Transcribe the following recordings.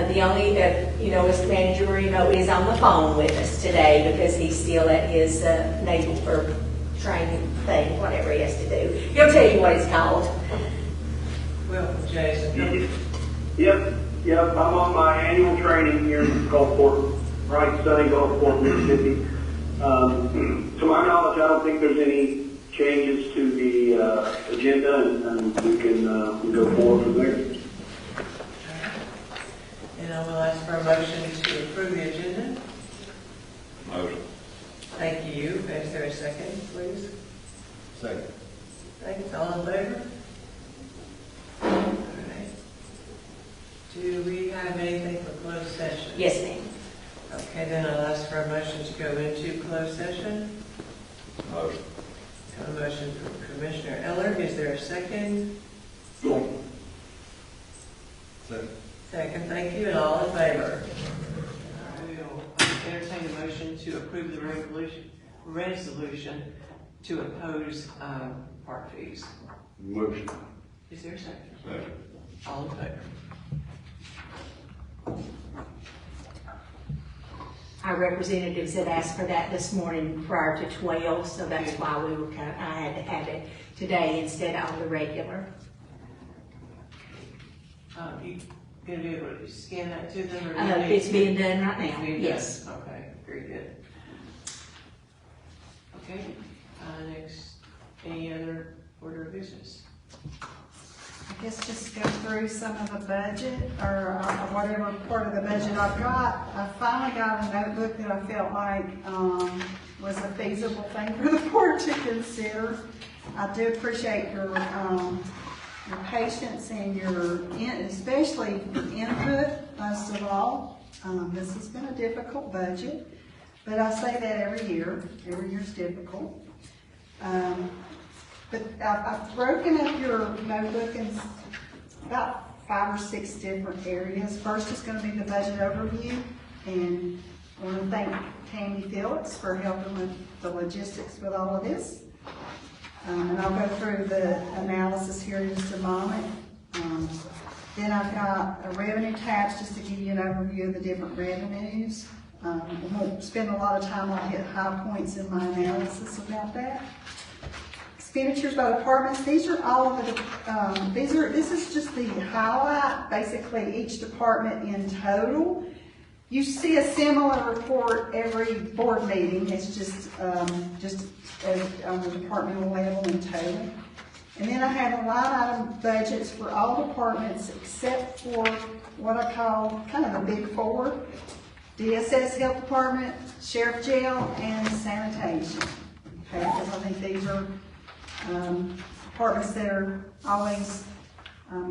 The only, Mr. Manager Marino is on the phone with us today because he's still at his naval or training thing, whatever he has to do. He'll tell you what it's called. Welcome, Jason. Yep. I'm on my annual training here in Gulfport, right, sunny Gulfport, Mississippi. To my knowledge, I don't think there's any changes to the agenda, and we can go forward from there. And I will ask for a motion to approve the agenda. Motion. Thank you. Is there a second, please? Second. Thanks. All in favor? All right. Do we have anything for closed session? Yes, ma'am. Okay, then I'll ask for a motion to go into closed session. Motion. A motion from Commissioner Eller. Is there a second? Second. Second, thank you, and all in favor? I will entertain a motion to approve the resolution to impose park fees. Motion. Is there a second? Second. All in favor? Our representatives had asked for that this morning prior to 12, so that's why I had to have it today instead of the regular. You gonna be able to scan that to them? Or It's being done right now, It's being yes. done. Okay, very good. Okay, next, any other order of business? I guess just go through some of the budget or whatever part of the budget I've got. I finally got a notebook that I felt like was a feasible thing for the board to consider. I do appreciate your patience and especially the input most of all. This has been a difficult budget, but I say that every year. Every year's difficult. But I've broken up your notebook in about 5 or 6 different areas. First is going to be the budget overview, and I want to thank Tammy Phillips for helping with the logistics with all of this. And I'll go through the analysis here in just a moment. Then I've got a revenue tabs just to give you an overview of the different revenues. I won't spend a lot of time on hit high points in my analysis about that. Expenditures by departments, these are all of the, this is just the highlight, basically each department in total. You see a similar report every board meeting, it's just on the departmental level in total. And then I have a line item budgets for all departments except for what I call kind of the big four. DSS Health Department, Sheriff Jail, and Sanitation. Okay, because I think these are departments that are always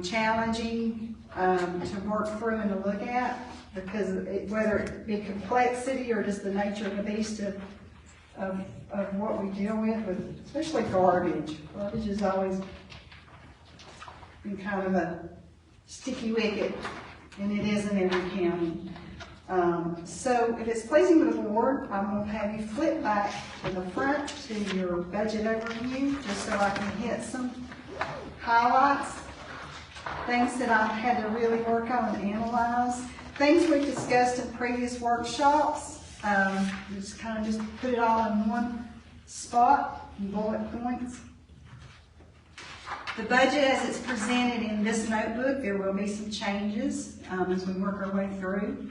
challenging to work through and to look at, because whether it be complexity or just the nature of the beast of what we deal with especially garbage. Garbage has always been kind of a sticky wicket, and it is in every county. So if it's pleasing to the board, I'm going to have you flip back to the front to your budget overview, just so I can hit some highlights, things that I've had to really work on and analyze, things we've discussed in previous workshops. Just kind of put it all in one spot, in bullet points. The budget as it's presented in this notebook, there will be some changes as we work our way through.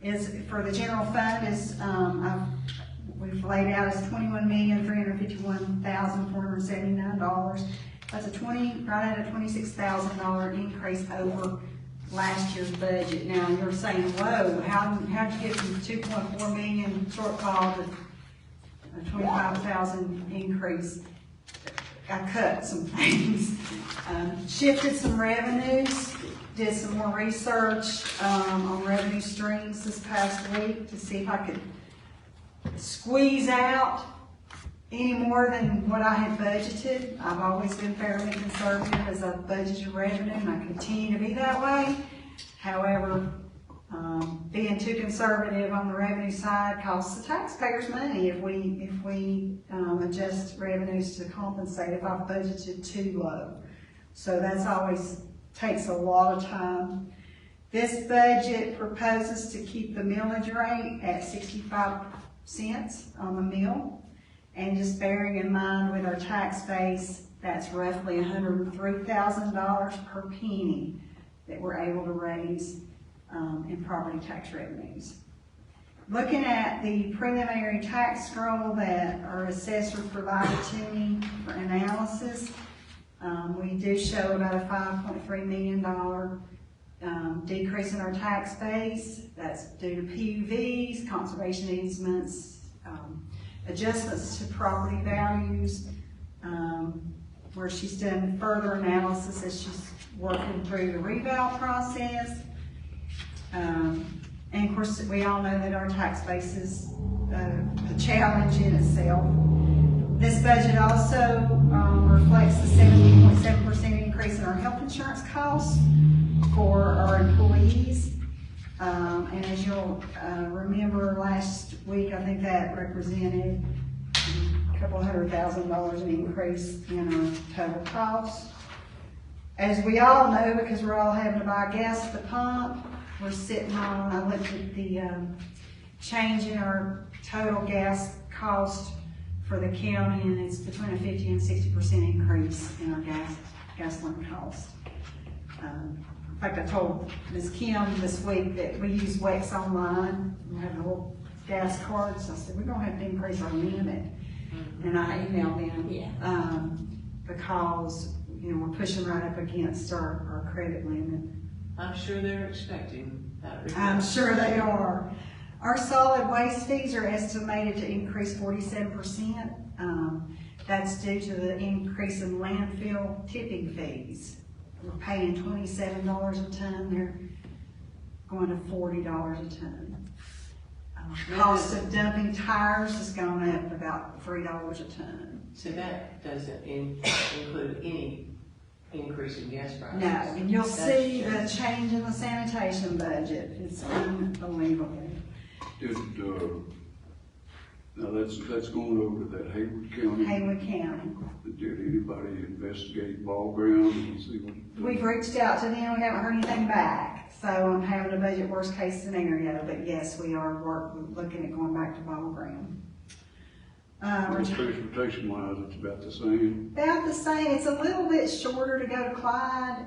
Is for the general fund is we've laid out as $21,351,479. That's right at a $26,000 increase over last year's budget. Now you're saying, whoa, how'd you get from $2.4 million shortfall to a $25,000 increase? I cut some things, shifted some revenues. Did some more research on revenue streams this past week to see if I could squeeze out any more than what I had budgeted. I've always been fairly conservative as I've budgeted revenue, and I continue to be that way. However, being too conservative on the revenue side costs the taxpayers money if we adjust revenues to compensate if I've budgeted too low. So that's always takes a lot of time. This budget proposes to keep the millage rate at 65 cents on the mill. And just bearing in mind with our tax base, that's roughly $103,000 per penny that we're able to raise in property tax revenues. Looking at the preliminary tax scroll that our assessor provided to me for analysis, we do show about a $5.3 million decrease in our tax base. That's due to PUVs, conservation easements, adjustments to property values, where she's done further analysis as she's working through the reval process. And of course, we all know that our tax base is a challenge in itself. This budget also reflects the 17.7% increase in our health insurance costs for our employees. And as you'll remember last week, I think that represented a couple $100,000 in increase in our total costs. As we all know, because we're all having to buy gas at the pump, we're sitting on, I looked at the change in our total gas cost for the county, and it's between a 50 and 60% increase in our gasoline cost. In fact, I told Ms. Kim this week that we use Wex Online, we have the little gas cards. I said, we're gonna have to increase our limit. And I emailed them, because, we're pushing right up against our credit limit. I'm sure they're expecting that. I'm sure they are. Our solid waste fees are estimated to increase 47%. That's due to the increase in landfill tipping fees. We're paying $27 a ton, they're going to $40 a ton. Cost of dumping tires has gone up about $3 a ton. So that doesn't include any increase in gas prices? No, and you'll see the change in the sanitation budget. It's unbelievable. Now that's going over to that Hayward County. Hayward County. Did anybody investigate ball ground and see what? We've reached out to them, we haven't heard anything back. So I'm having a budget worst case scenario, but yes, we are looking at going back to ball ground. Transportation wise, it's about the same. About the same. It's a little bit shorter to go to Clyde,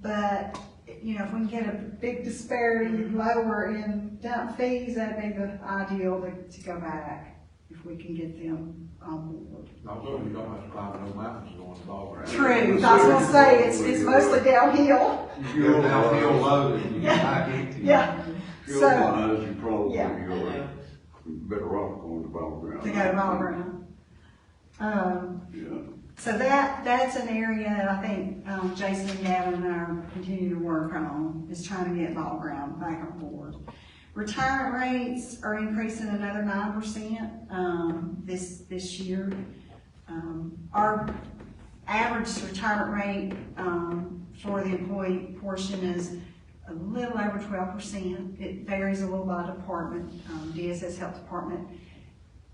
but if we can get a big disparity lower in dump fees, that'd be the ideal to go back if we can get them on board. Although you don't have to climb no mountains going to ball ground. True. I was going to say it's mostly downhill. You go downhill low and you back into it. Yeah. Fuel So wise, you probably yeah. go better off going to ball ground. to go to ball ground. Yeah. So that's an area that I think Jason and Gavin and I are continuing to work on, is trying to get ball ground back on board. Retirement rates are increasing another 9% this year. Our average retirement rate for the employee portion is a little over 12%. It varies a little by department. DSS Health Department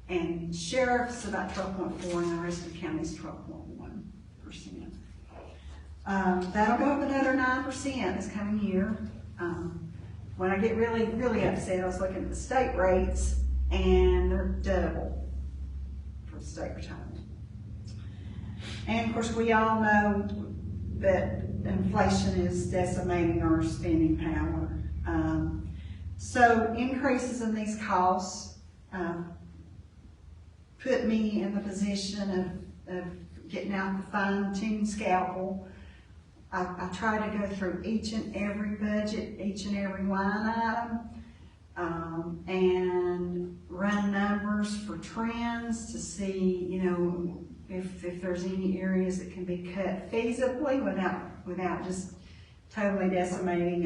and Sheriff's about 12.4%, and the rest of the county is 12.1%. That'll go up another 9% this coming year. When I get really, really upset, I was looking at the state rates, and they're double for state retirement. And of course, we all know that inflation is decimating our spending power. So increases in these costs put me in the position of getting out the fine-tuned scalpel. I try to go through each and every budget, each and every line item, and run numbers for trends to see, if there's any areas that can be cut feasibly without just totally decimating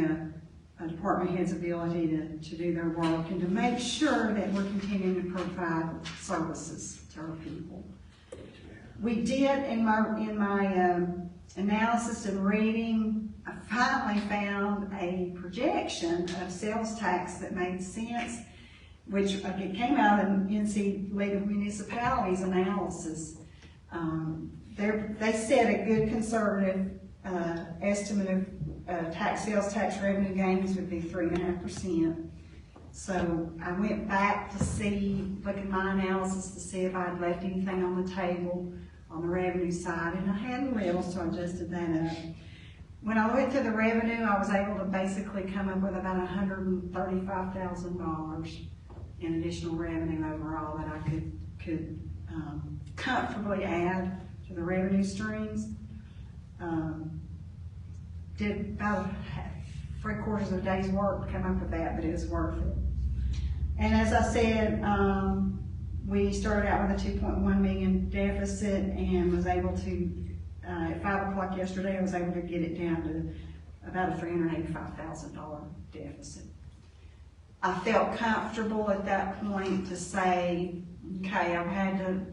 a department head's ability to do their work, and to make sure that we're continuing to provide services to our people. We did in my analysis and reading, I finally found a projection of sales tax that made sense, which it came out of the NC League of Municipalities analysis. They said a good conservative estimate of sales tax revenue gains would be 3.5%. So I went back to look at my analysis to see if I'd left anything on the table on the revenue side, and I hadn't little, so I adjusted that up. When I went through the revenue, I was able to basically come up with about $135,000 in additional revenue overall that I could comfortably add to the revenue streams. Did about 3/4 of a day's work to come up with that, but it was worth it. And as I said, we started out with a $2.1 million deficit and was able to, at 5 o'clock yesterday, I was able to get it down to about a $385,000 deficit. I felt comfortable at that point to say, okay, I've had to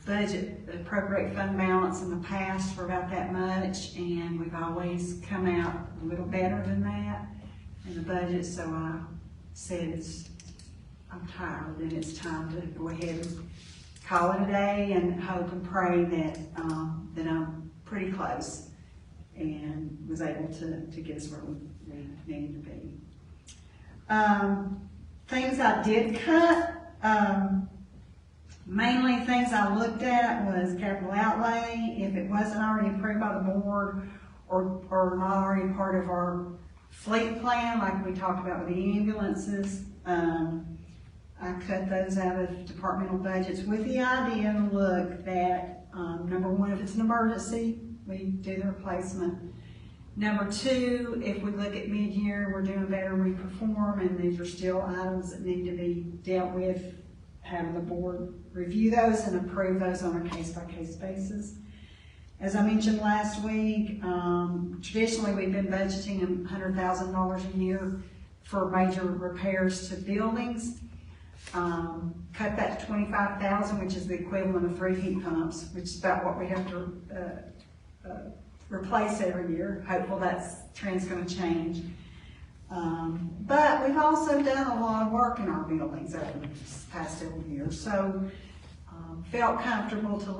budget, appropriate fund balance in the past for about that much, and we've always come out a little better than that in the budget, so I said I'm tired and it's time to go ahead and call it a day and hope and pray that that I'm pretty close and was able to get us where we needed to be. Things I did cut, mainly things I looked at was capital outlay. If it wasn't already approved by the board or not already part of our fleet plan, like we talked about with the ambulances, I cut those out of departmental budgets with the idea and look that, number one, if it's an emergency, we do the replacement. Number two, if we look at mid-year, we're doing better, we perform, and these are still items that need to be dealt with, having the board review those and approve those on a case-by-case basis. As I mentioned last week, traditionally we've been budgeting $100,000 a year for major repairs to buildings. Cut that to $25,000, which is the equivalent of 3 heat pumps, which is about what we have to replace every year. Hopeful that trend's going to change. But we've also done a lot of work in our buildings over the past several years, so felt comfortable to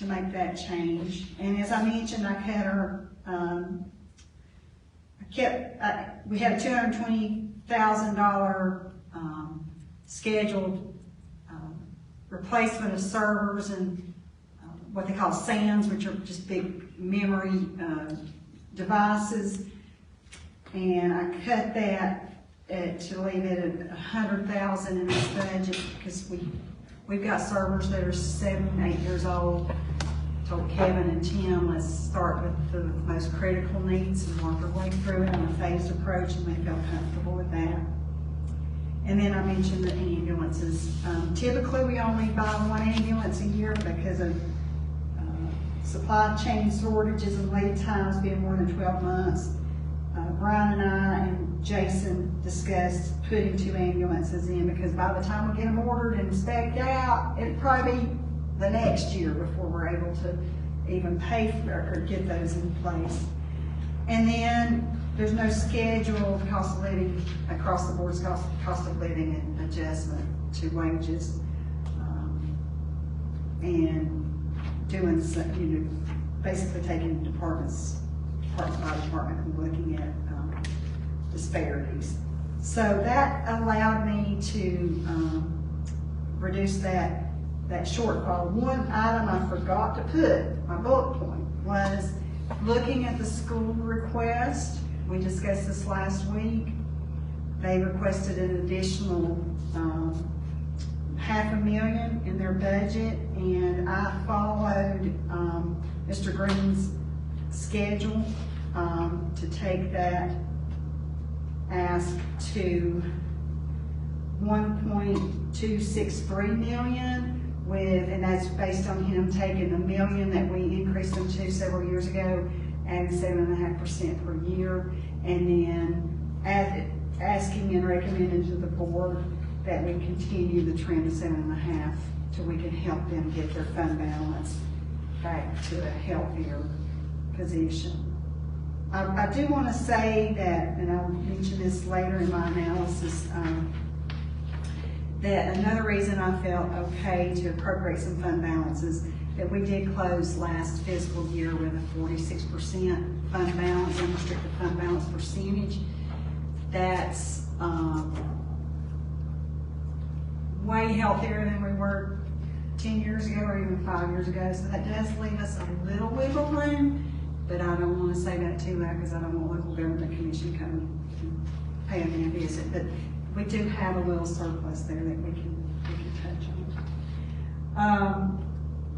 make that change. And as I mentioned, I cut our, we had a $220,000 scheduled replacement of servers and what they call SANs, which are just big memory devices. And I cut that to leave it at $100,000 in this budget because we've got servers that are 7, 8 years old. Told Kevin and Tim, let's start with the most critical needs and work our way through it in a phased approach, and they felt comfortable with that. And then I mentioned the ambulances. Typically we only buy 1 ambulance a year because of supply chain shortages and lead times being more than 12 months. Brian and I and Jason discussed putting 2 ambulances in because by the time we get them ordered and spec'd out, it'll probably be the next year before we're able to even pay for or get those in place. And then there's no scheduled cost of living across the board's cost of living and adjustment to wages, and doing basically taking department by department and looking at disparities. So that allowed me to reduce that shortfall. One item I forgot to put, my bullet point, was looking at the school request. We discussed this last week. They requested an additional $500,000 in their budget, and I followed Mr. Green's schedule to take that ask to $1.263 million. And that's based on him taking $1 million that we increased them to several years ago, and 7.5% per year, and then asking and recommending to the board that we continue the trend of 7.5% till we can help them get their fund balance back to a healthier position. I do want to say that, and I'll mention this later in my analysis, that another reason I felt okay to appropriate some fund balances, that we did close last fiscal year with a 46% fund balance, unrestricted fund balance percentage. That's way healthier than we were 10 years ago or even 5 years ago. So that does leave us a little wiggle room, but I don't want to say that too loud because I don't want local government commission coming and paying me a visit. But we do have a little surplus there that we can touch on.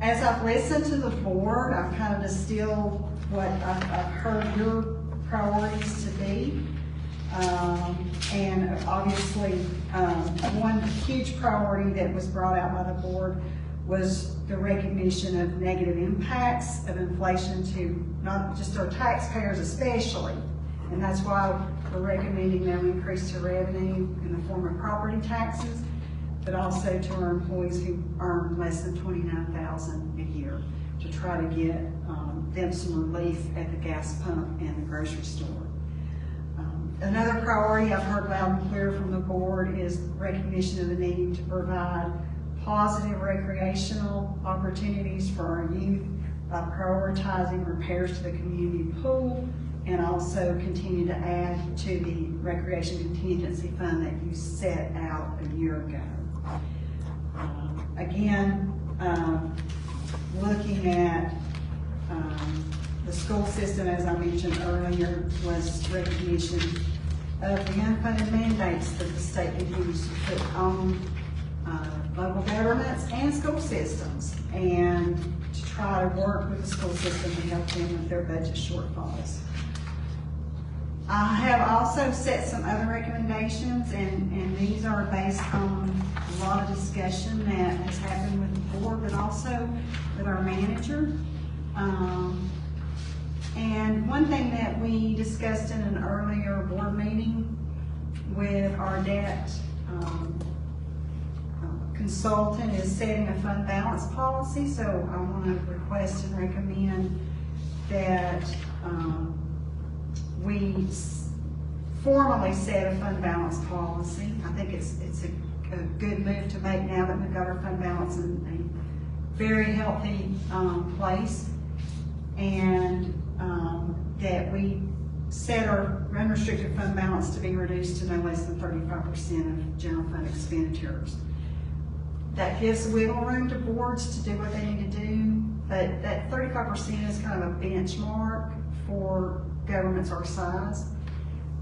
As I've listened to the board, I've kind of distilled what I've heard your priorities to be. And obviously, one huge priority that was brought out by the board was the recognition of negative impacts of inflation to not just our taxpayers especially. And that's why we're recommending no increase to revenue in the form of property taxes, but also to our employees who earn less than $29,000 a year to try to get them some relief at the gas pump and the grocery store. Another priority I've heard loud and clear from the board is recognition of the need to provide positive recreational opportunities for our youth by prioritizing repairs to the community pool and also continue to add to the recreation contingency fund that you set out a year ago. Again, looking at the school system, as I mentioned earlier, was recognition of the unfunded mandates that the state continues to put on local governments and school systems, and to try to work with the school system to help them with their budget shortfalls. I have also set some other recommendations, and these are based on a lot of discussion that has happened with the board, but also with our manager. And one thing that we discussed in an earlier board meeting with our debt consultant is setting a fund balance policy. So I want to request and recommend that we formally set a fund balance policy. I think it's a good move to make now that we've got our fund balance in a very healthy place, and that we set our unrestricted fund balance to be reduced to no less than 35% of general fund expenditures. That gives wiggle room to boards to do what they need to do, but that 35% is kind of a benchmark for governments our size.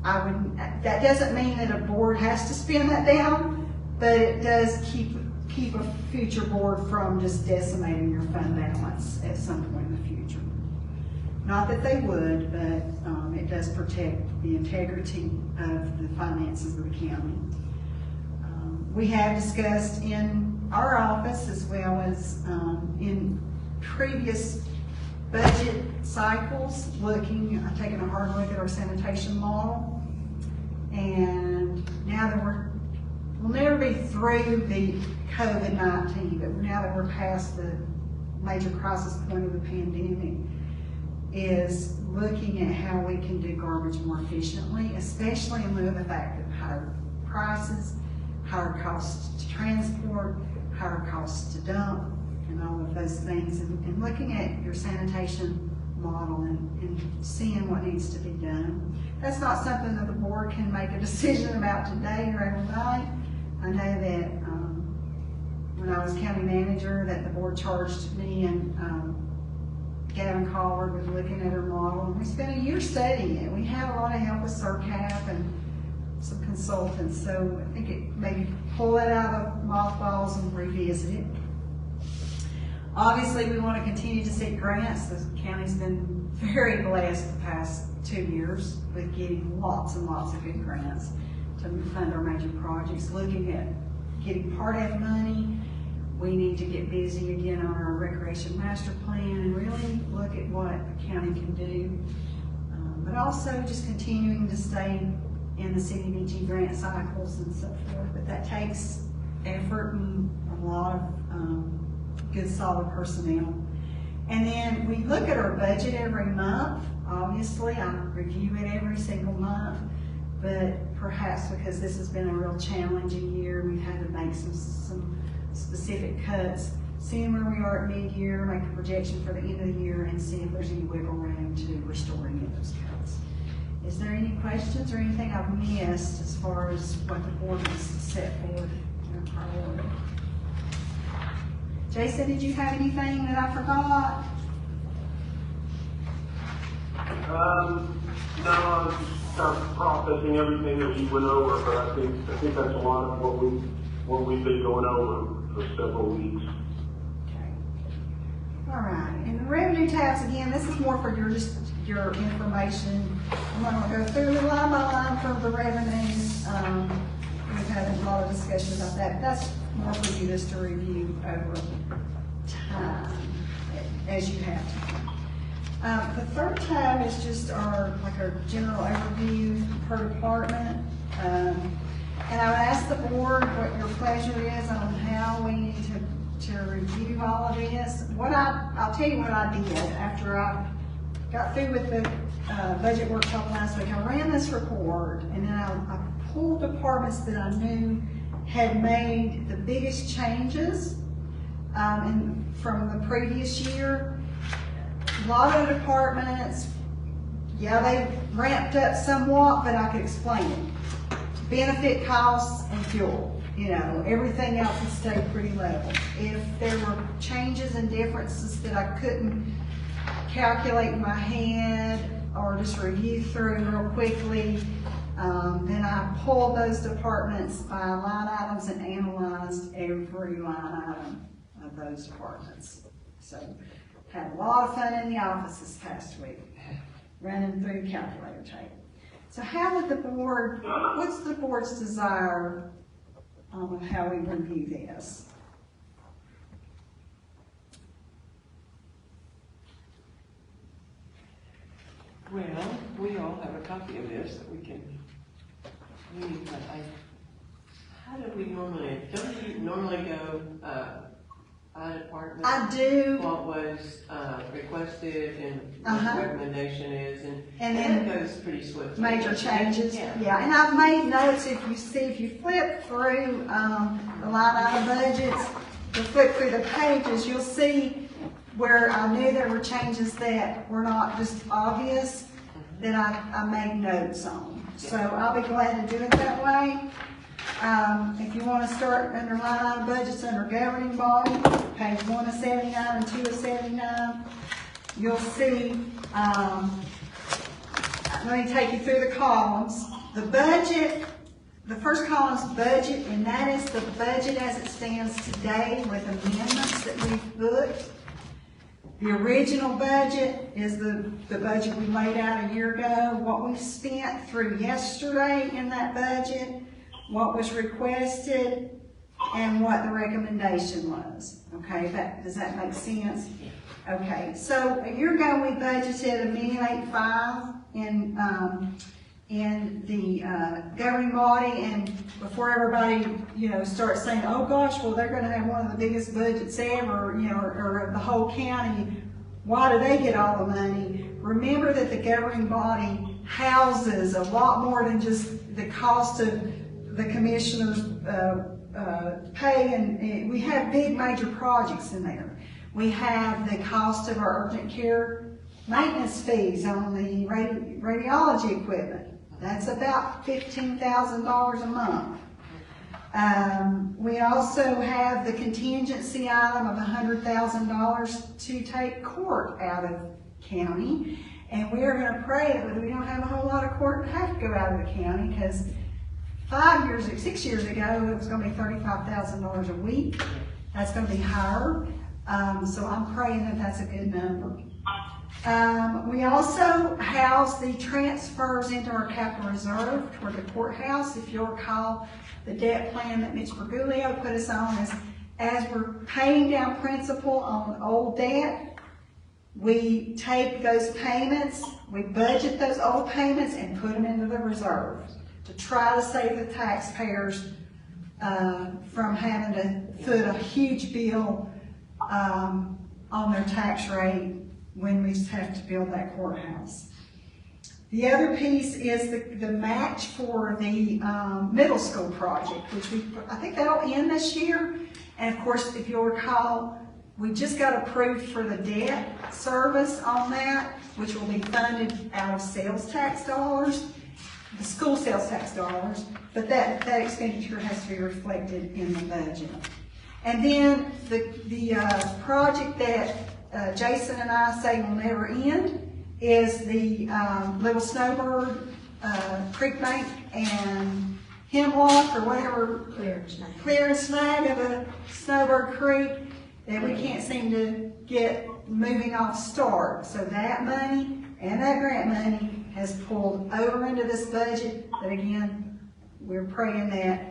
That doesn't mean that a board has to spend that down, but it does keep a future board from just decimating your fund balance at some point in the future. Not that they would, but it does protect the integrity of the finances of the county. We have discussed in our office, as well as in previous budget cycles, taking a hard look at our sanitation model. And now that we'll never be through the COVID-19, but now that we're past the major crisis point of the pandemic, is looking at how we can do garbage more efficiently, especially in lieu of the fact that higher prices, higher costs to transport, higher costs to dump, and all of those things, and looking at your sanitation model and seeing what needs to be done. That's not something that the board can make a decision about today or overnight. I know that when I was county manager, that the board charged me and Gavin Collard with looking at our model, and we spent a year studying it. We had a lot of help with CERCAP and some consultants, so I think it maybe pull it out of mothballs and revisit it. Obviously, we want to continue to seek grants. The county's been very blessed the past 2 years with getting lots and lots of good grants to fund our major projects. Looking at getting Part F money, we need to get busy again on our recreation master plan and really look at what the county can do. But also just continuing to stay in the CDBG grant cycles and so forth. But that takes effort and a lot of good solid personnel. And then we look at our budget every month. Obviously, I review it every single month, but perhaps because this has been a real challenging year, we've had to make some specific cuts. seeing where we are at mid-year, make a projection for the end of the year, and see if there's any wiggle room to restore any of those cuts. Is there any questions or anything I've missed as far as what the board wants to set forward in priority? Jason, did you have anything that I forgot? No, I was just kind of processing everything that you went over, but I think that's a lot of what we've been going over for several weeks. Okay. All right, and the revenue tabs, again, this is more for your information. I'm not gonna go through line by line for the revenues. We've had a lot of discussion about that, but that's more for you just to review over time as you have to. The third tab is just our general overview per department. And I would ask the board what your pleasure is on how we need to review all of this. I'll tell you what I did after I got through with the budget workshop last week. I ran this report, and then I pulled departments that I knew had made the biggest changes from the previous year. A lot of departments, yeah, they ramped up somewhat, but I could explain it. Benefit costs and fuel, everything else has stayed pretty level. If there were changes and differences that I couldn't calculate in my head or just review through real quickly, then I pulled those departments by line items and analyzed every line item of those departments. So, had a lot of fun in the office this past week, running through the calculator tape. So what's the board's desire on how we review this? Well, we all have a copy of this that we can read, but how do we normally, don't we normally go, by department? I do. What was requested and what the recommendation is, and then that goes pretty swiftly. Major changes. Yeah. And I've made notes. If you flip through the line item budgets, you flip through the pages, you'll see where I knew there were changes that were not just obvious, that I made notes on. So I'll be glad to do it that way. If you want to start under line item budgets under governing body, page 1 of 79 and 2 of 79, you'll see, let me take you through the columns. The budget, the first column is budget, and that is the budget as it stands today with amendments that we've booked. The original budget is the budget we laid out a year ago, what we spent through yesterday in that budget, what was requested, and what the recommendation was. Okay, does that make sense? Okay, so a year ago we budgeted $1,850,000 in the governing body, and before everybody starts saying, oh gosh, well they're going to have one of the biggest budgets ever, or the whole county, why do they get all the money? Remember that the governing body houses a lot more than just the cost of the commissioners' pay, and we have big major projects in there. We have the cost of our urgent care maintenance fees on the radiology equipment. That's about $15,000 a month. We also have the contingency item of $100,000 to take court out of county, and we are going to pray that we don't have a whole lot of court have to go out of the county, because 6 years ago, it was going to be $35,000 a week. That's going to be higher. So I'm praying that that's a good number. We also house the transfers into our capital reserve toward the courthouse. If you'll recall, the debt plan that Mitch Bergoglio put us on is, as we're paying down principal on old debt, we take those payments, we budget those old payments and put them into the reserve to try to save the taxpayers from having to foot a huge bill on their tax rate when we have to build that courthouse. The other piece is the match for the middle school project, which I think that'll end this year. And of course, if you'll recall, we just got approved for the debt service on that, which will be funded out of sales tax dollars, the school sales tax dollars, but that expenditure has to be reflected in the budget. And then the project that Jason and I say will never end is the Little Snowbird Creek Bank and Hemlock or whatever, clear and snag of the Snowbird Creek that we can't seem to get moving off start. So that money and that grant money has pulled over into this budget, but again, we're praying that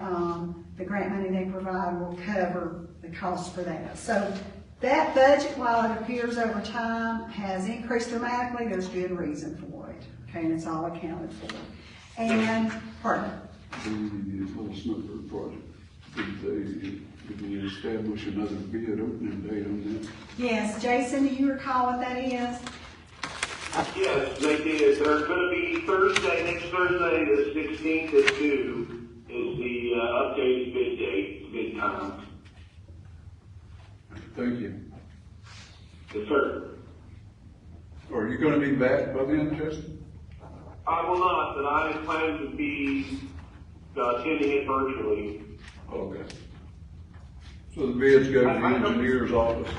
the grant money they provide will cover the cost for that. So that budget, while it appears over time, has increased dramatically. There's good reason for it, okay, and it's all accounted for. And, pardon? The Little Snowbird project, did we establish another bid opening date on that? Yes, Jason, do you recall what that is? Yes, they did. They're gonna be Thursday, next Thursday, the 16th at 2 is the updated bid date, bid time. Thank you. Yes, sir. Are you gonna be back by then, Justin? I will not, but I plan to be attending it virtually. Okay. So the bids go to the engineer's office?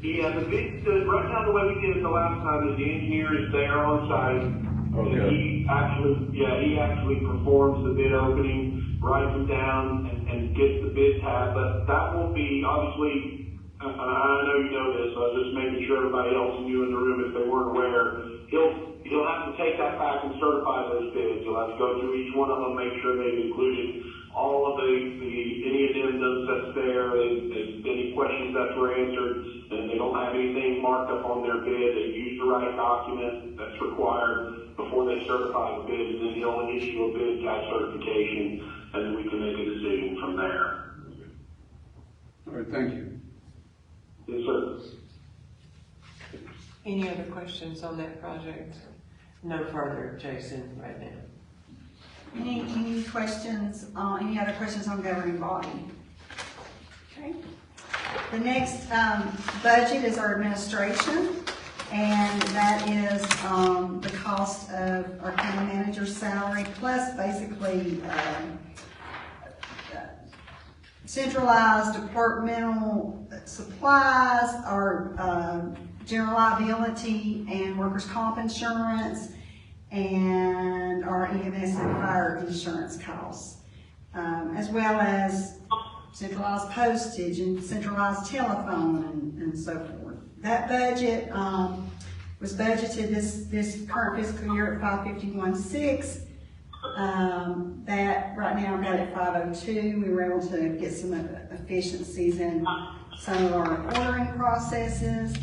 Yeah, right now the way we did it the last time is the engineer is there on site. Okay. And he actually performs the bid opening, writes them down, and gets the bid tab. But that won't be, obviously, I know you know this, so I was just making sure everybody else knew in the room if they weren't aware. He'll have to take that back and certify those bids. He'll have to go through each one of them, make sure they've included all of any addendums that's there, any questions that were answered, and they don't have anything marked up on their bid. They use the right document that's required before they certify the bid, and then he'll issue a bid tab certification, and then we can make a decision from there. All right, thank you. Yes, sir. Any other questions on that project? No further, Jason, right now. Any questions, any other questions on governing body? Okay. The next budget is our administration, and that is the cost of our county manager's salary plus basically centralized departmental supplies, our general liability and workers' comp insurance, and our EMS and fire insurance costs, as well as centralized postage and centralized telephone and so forth. That budget was budgeted this current fiscal year at $551,600. That right now I've got it at $502,000. We were able to get some efficiencies in some of our ordering processes,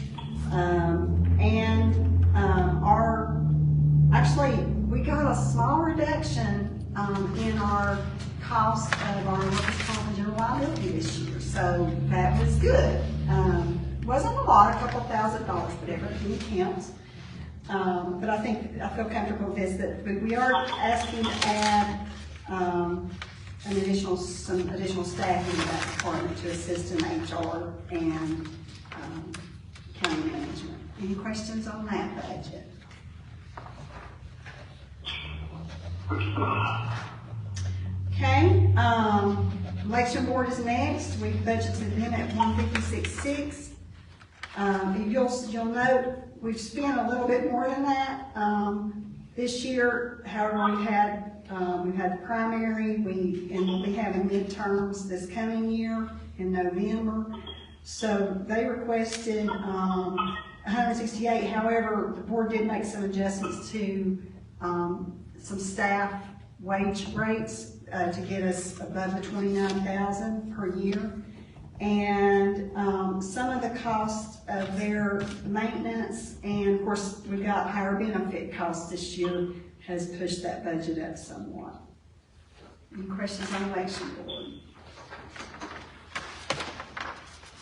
actually, we got a small reduction in our cost of our workers' comp and general liability this year, so that was good. Wasn't a lot, a couple $1,000, but everything counts. But I feel comfortable with this, that we are asking to add some additional staff into that department to assist in HR and county management. Any questions on that budget? Okay, election board is next. We budgeted them at $156,600. You'll note we've spent a little bit more than that this year. However, we've had the primary, and we'll be having midterms this coming year in November. So they requested $168,000. However, the board did make some adjustments to some staff wage rates to get us above the $29,000 per year. And some of the costs of their maintenance, and of course we've got higher benefit costs this year, has pushed that budget up somewhat. Any questions on election board?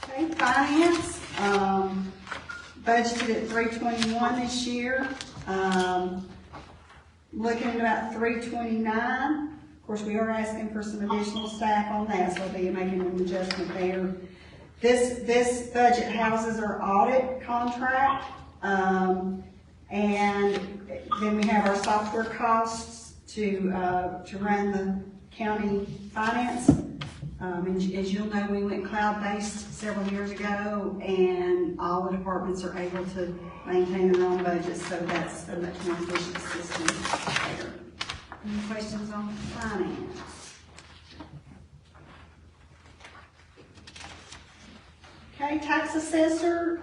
Okay, finance, budgeted at $321 this year. Looking at about $329. Of course, we are asking for some additional staff on that, so we'll be making an adjustment there. This budget houses our audit contract, and then we have our software costs to run the county finance. As you'll know, we went cloud-based several years ago, and all the departments are able to maintain their own budgets, so that's a much more efficient system there. Any questions on finance? Okay, tax assessor,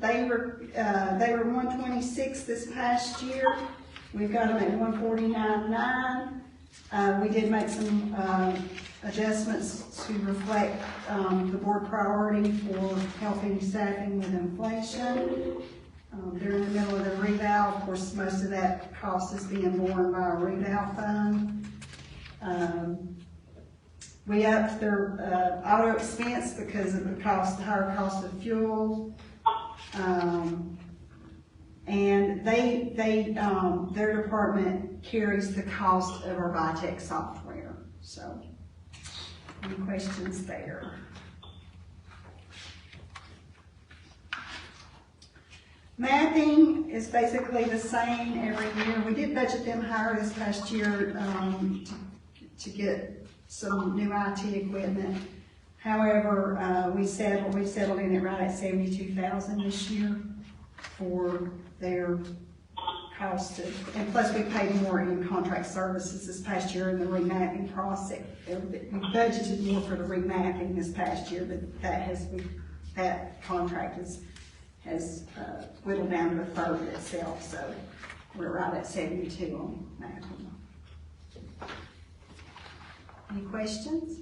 they were 126 this past year. We've got them at 149.9. We did make some adjustments to reflect the board priority for helping staffing with inflation. They're in the middle of the reval. Of course, most of that cost is being borne by our reval fund. We upped their auto expense because of the higher cost of fuel. And their department carries the cost of our Vitech software. So, any questions there? Mapping is basically the same every year. We did budget them higher this past year to get some new IT equipment. However, we settled in it right at $72,000 this year for their cost and plus we paid more in contract services this past year in the remapping process. We budgeted more for the remapping this past year, but that contract has whittled down to a third of itself, so we're right at 72 on mapping. Any questions?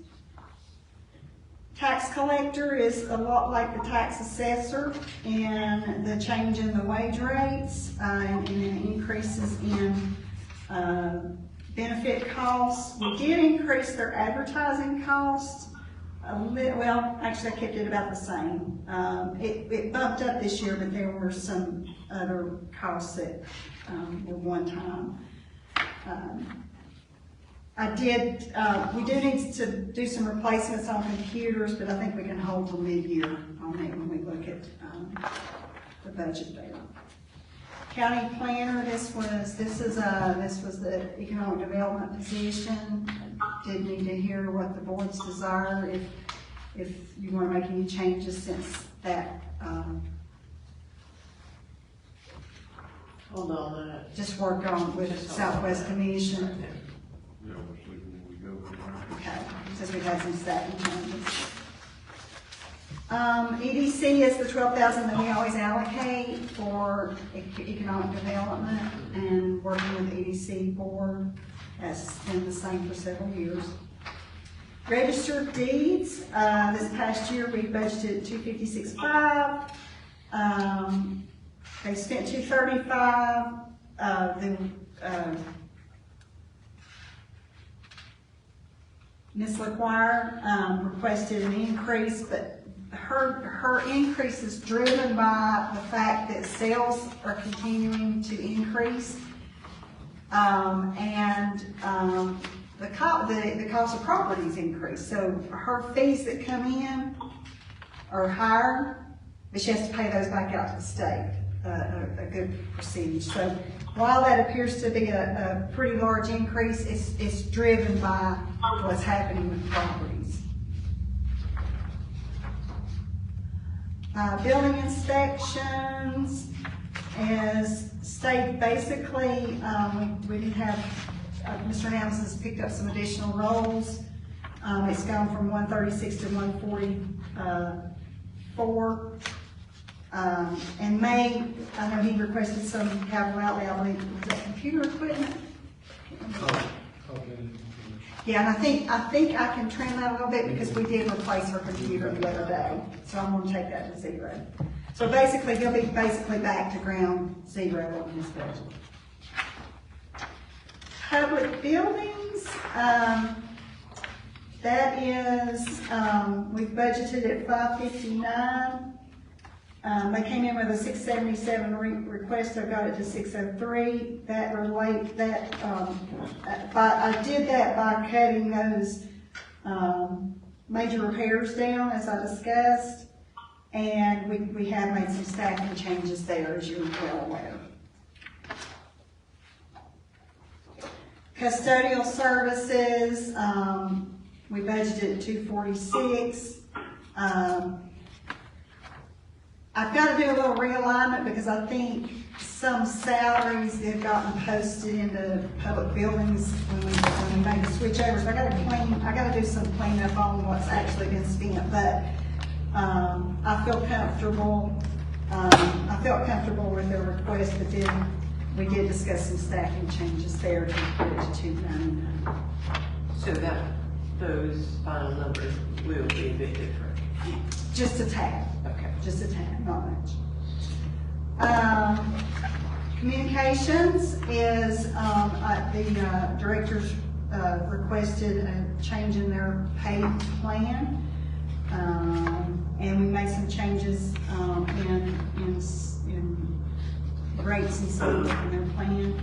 Tax collector is a lot like the tax assessor in the change in the wage rates and increases in benefit costs. We did increase their advertising costs a little. Well, actually I kept it about the same. It bumped up this year, but there were some other costs that were one time. We do need to do some replacements on computers, but I think we can hold till mid-year on that when we look at the budget there. County planner, this was the economic development position. Did need to hear what the board's desire, if you want to make any changes since that. Hold on, just worked on with Southwest Commission. Yeah, we'll see when we go from there. Okay, since we've had some staffing changes. EDC is the $12,000 that we always allocate for economic development, and working with the EDC board has been the same for several years. Registered deeds, this past year we budgeted $256,500. They spent $235,000. Ms. LaQuire requested an increase, but her increase is driven by the fact that sales are continuing to increase, and the cost of properties increase. So her fees that come in are higher, but she has to pay those back out to the state, a good percentage. So while that appears to be a pretty large increase, it's driven by what's happening with properties. Building inspections is stayed basically, we did have, Mr. Helms has picked up some additional roles. It's gone from 136 to 144. In May, I know he requested some capital outlay, I believe, was that computer equipment? Yeah, and I think I can trim that a little bit because we did replace her computer the other day, so I'm gonna take that to zero. So basically, he'll be back to ground zero on his budget. Public buildings, that is, we've budgeted at $559. They came in with a $677 request. I got it to $603. I did that by cutting those major repairs down, as I discussed, and we have made some staffing changes there, as you're well aware. Custodial services, we budgeted $246. I've got to do a little realignment because I think some salaries that have gotten posted into public buildings when we made the switch over. So I gotta do some cleanup on what's actually been spent, but, I feel comfortable, I felt comfortable with the request, but then we did discuss some staffing changes there to put it to 299. So that, those final numbers will be a bit different. Just a tad. Okay. Just a tad, not much. Communications is, the directors requested a change in their pay plan. And we made some changes in rates and so forth in their plan.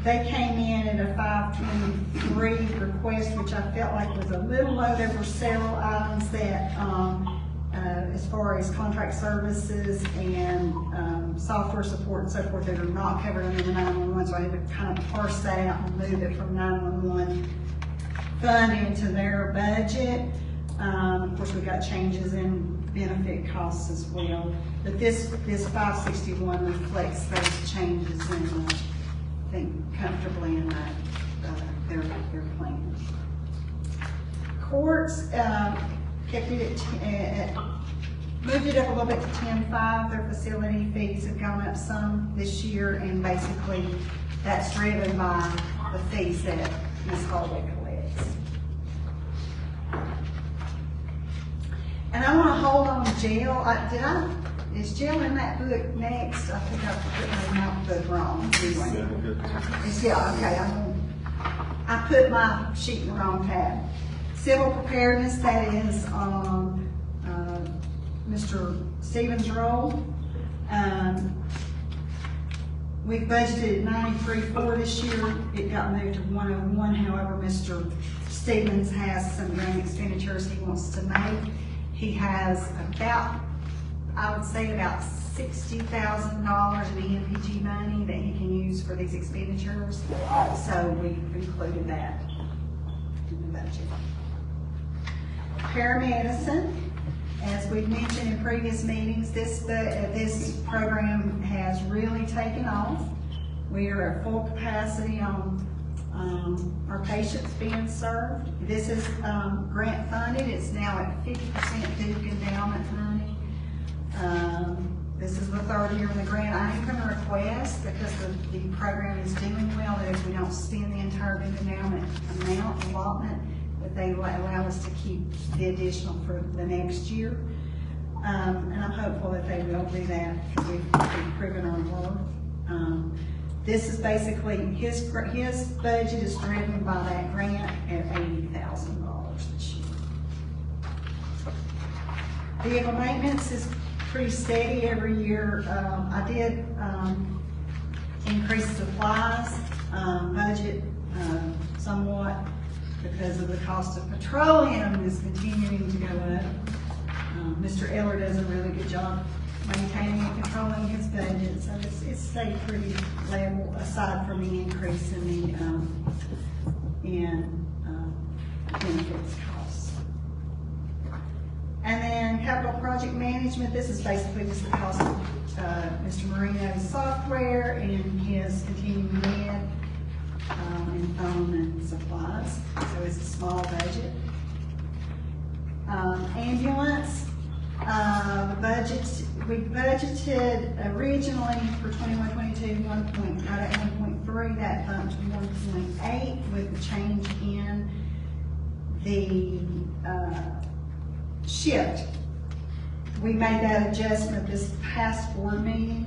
They came in at a 523 request, which I felt like was a little low. There were several items that, as far as contract services and software support and so forth, that are not covered under the 911, so I had to kind of parse that out and move it from 911 fund into their budget. Of course, we got changes in benefit costs as well, but this 561 reflects those changes and I think comfortably in that their plan. Courts kept it at moved it up a little bit to 10.5. Their facility fees have gone up some this year, and basically that's driven by the fees that Ms. Hallway collects. And I want to hold on to jail. Is jail in that book next? I think I put my notebook wrong. Okay. I put my sheet in the wrong tab. Civil preparedness, that is Mr. Stevens' role. We've budgeted 93.4 this year. It got moved to 101. However, Mr. Stevens has some grant expenditures he wants to make. He has about, I would say about $60,000 in EMPG money that he can use for these expenditures. So we've included that in the budget. Paramedicine, as we've mentioned in previous meetings, this program has really taken off. We are at full capacity on our patients being served. This is grant funded. It's now at 50% Duke endowment money. This is the third year of the grant. I am going to request, because the program is doing well, that if we don't spend the entire Duke endowment amount allotment, that they allow us to keep the additional for the next year. And I'm hopeful that they will do that, because we've proven our worth. This is basically, his budget is driven by that grant at $80,000 this year. Vehicle maintenance is pretty steady every year. I did increase supplies budget somewhat because of the cost of petroleum is continuing to go up. Mr. Eller does a really good job maintaining and controlling his budget, so it's stayed pretty level aside from the increase in the benefits costs. And then capital project management, this is basically just the cost of Mr. Marino's software and his continuing ed and phone and supplies, so it's a small budget. Ambulance. The budget, we budgeted originally for 21-22 right at 1.3, that bumped to 1.8 with the change in the shift. We made that adjustment this past board meeting.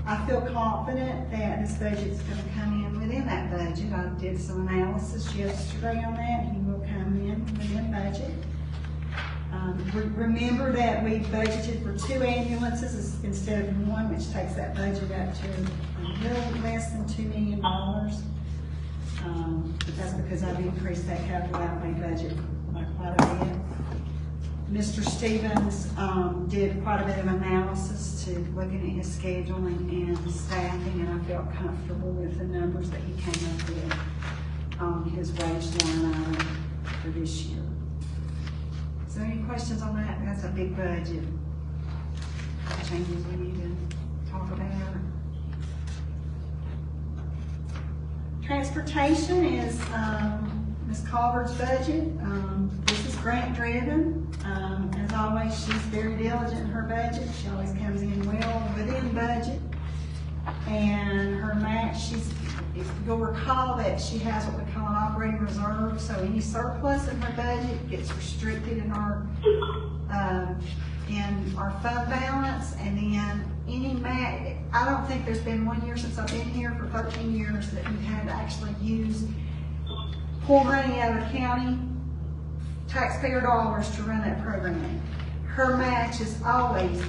I feel confident that this budget's going to come in within that budget. I did some analysis yesterday on that. He will come in within budget. Remember that we budgeted for 2 ambulances instead of 1, which takes that budget up to a little less than $2 million. But that's because I've increased that capital outlay budget by quite a bit. Mr. Stevens, did quite a bit of analysis to looking at his scheduling and staffing, and I felt comfortable with the numbers that he came up with on his wage line item for this year. Is there any questions on that? That's a big budget. Changes we need to talk about. Transportation is Ms. Culver's budget. This is grant driven. As always, she's very diligent in her budget. She always comes in well within budget. And her match, you'll recall that she has what we call an operating reserve. So any surplus in her budget gets restricted in our fund balance, and then any match. I don't think there's been 1 year since I've been here for 13 years that we've had to actually pull money out of the county taxpayer dollars to run that program. Her match has always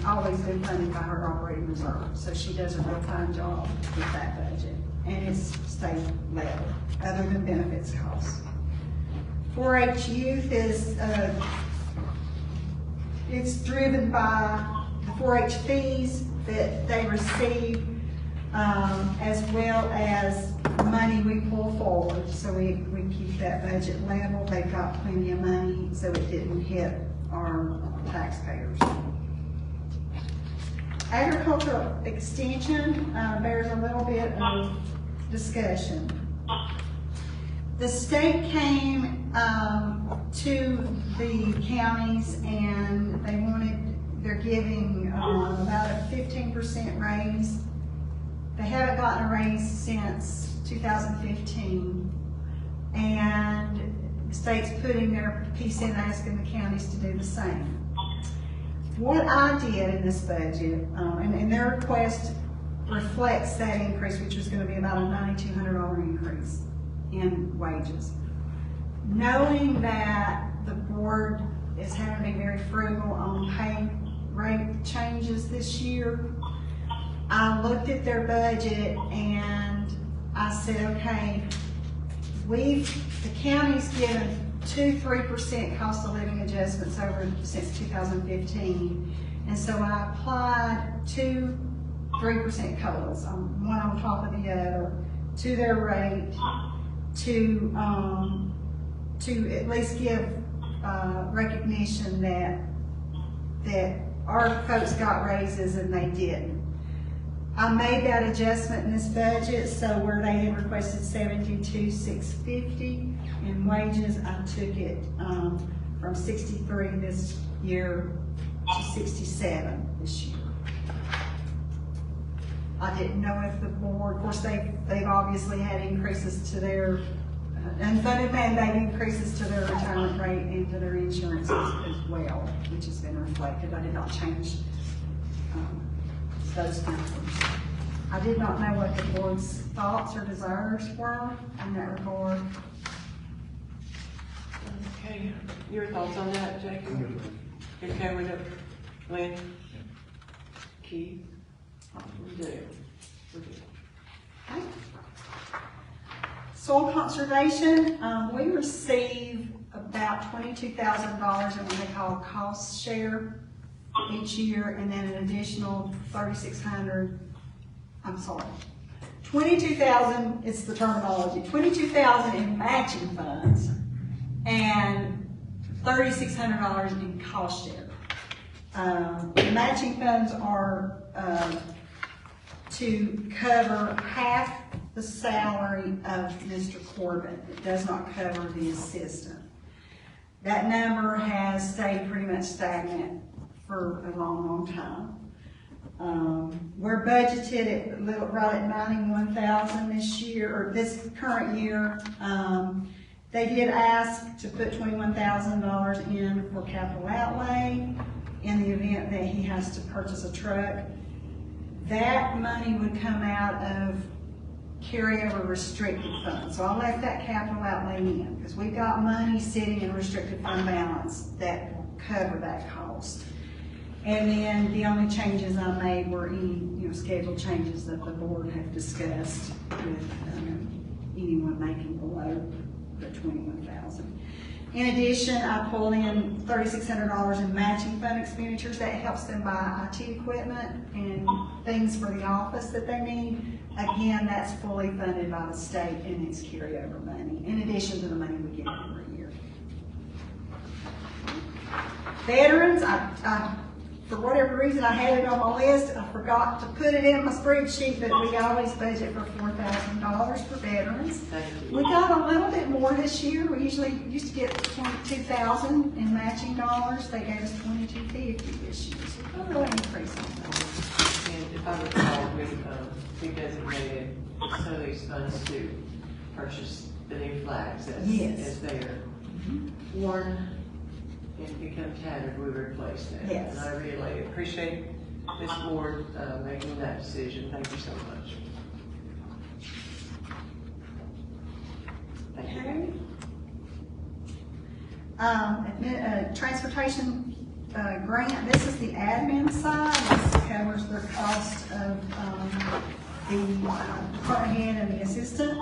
been funded by her operating reserve, so she does a real fine job with that budget, and it's state level, other than benefits costs. 4-H youth is it's driven by the 4-H fees that they receive, as well as money we pull forward. So we keep that budget level. They've got plenty of money, so it didn't hit our taxpayers. Agricultural extension bears a little bit of discussion. The state came to the counties and they're giving about a 15% raise. They haven't gotten a raise since 2015. And the state's putting their piece in, asking the counties to do the same. What I did in this budget, and their request reflects that increase, which was going to be about a $9,200 increase in wages. Knowing that the board is having to be very frugal on pay rate changes this year, I looked at their budget and I said, okay, the county's given 2-3% cost of living adjustments since 2015. And so I applied 2-3% COLAs, one on top of the other, to their rate to at least give recognition that our folks got raises and they didn't. I made that adjustment in this budget, so where they had requested $72,650 in wages, I took it from 63 this year to 67 this year. I didn't know if the board, of course, they've obviously had increases to their unfunded mandate increases to their retirement rate and to their insurances as well, which has been reflected. I did not change those numbers. I did not know what the board's thoughts or desires were in that regard. Okay, your thoughts on that, Jacob? You okay with it? Lynn? Keith? We're good. Okay. Soil conservation, we receive about $22,000 in what they call cost share each year, and then an additional $22,000, it's the terminology, $22,000 in matching funds and $3,600 in cost share. The matching funds are to cover half the salary of Mr. Corbin. It does not cover the assistant. That number has stayed pretty much stagnant for a long, long time. We're budgeted at right at $91,000 this year, or this current year. They did ask to put $21,000 in for capital outlay in the event that he has to purchase a truck. That money would come out of carryover restricted funds. So I left that capital outlay in because we've got money sitting in restricted fund balance that will cover that cost. And then the only changes I made were any schedule changes that the board had discussed with anyone making below the 21,000. In addition, I pulled in $3,600 in matching fund expenditures. That helps them buy IT equipment and things for the office that they need. Again, that's fully funded by the state and it's carryover money, in addition to the money we get every year. Veterans, for whatever reason, I had it on my list. I forgot to put it in my spreadsheet, but we always budget for $4,000 for veterans. Thank you. We got a little bit more this year. We usually used to get $22,000 in matching dollars. They gave us $22.50 this year, so a little increase on that. And if I recall, we designated some of these funds to purchase the new flags Yes. as they are worn and become tattered, we replace them. Yes. And I really appreciate this board making that decision. Thank you so much. Thank you. Okay. Transportation grant, this is the admin side. This covers the cost of the department head and the assistant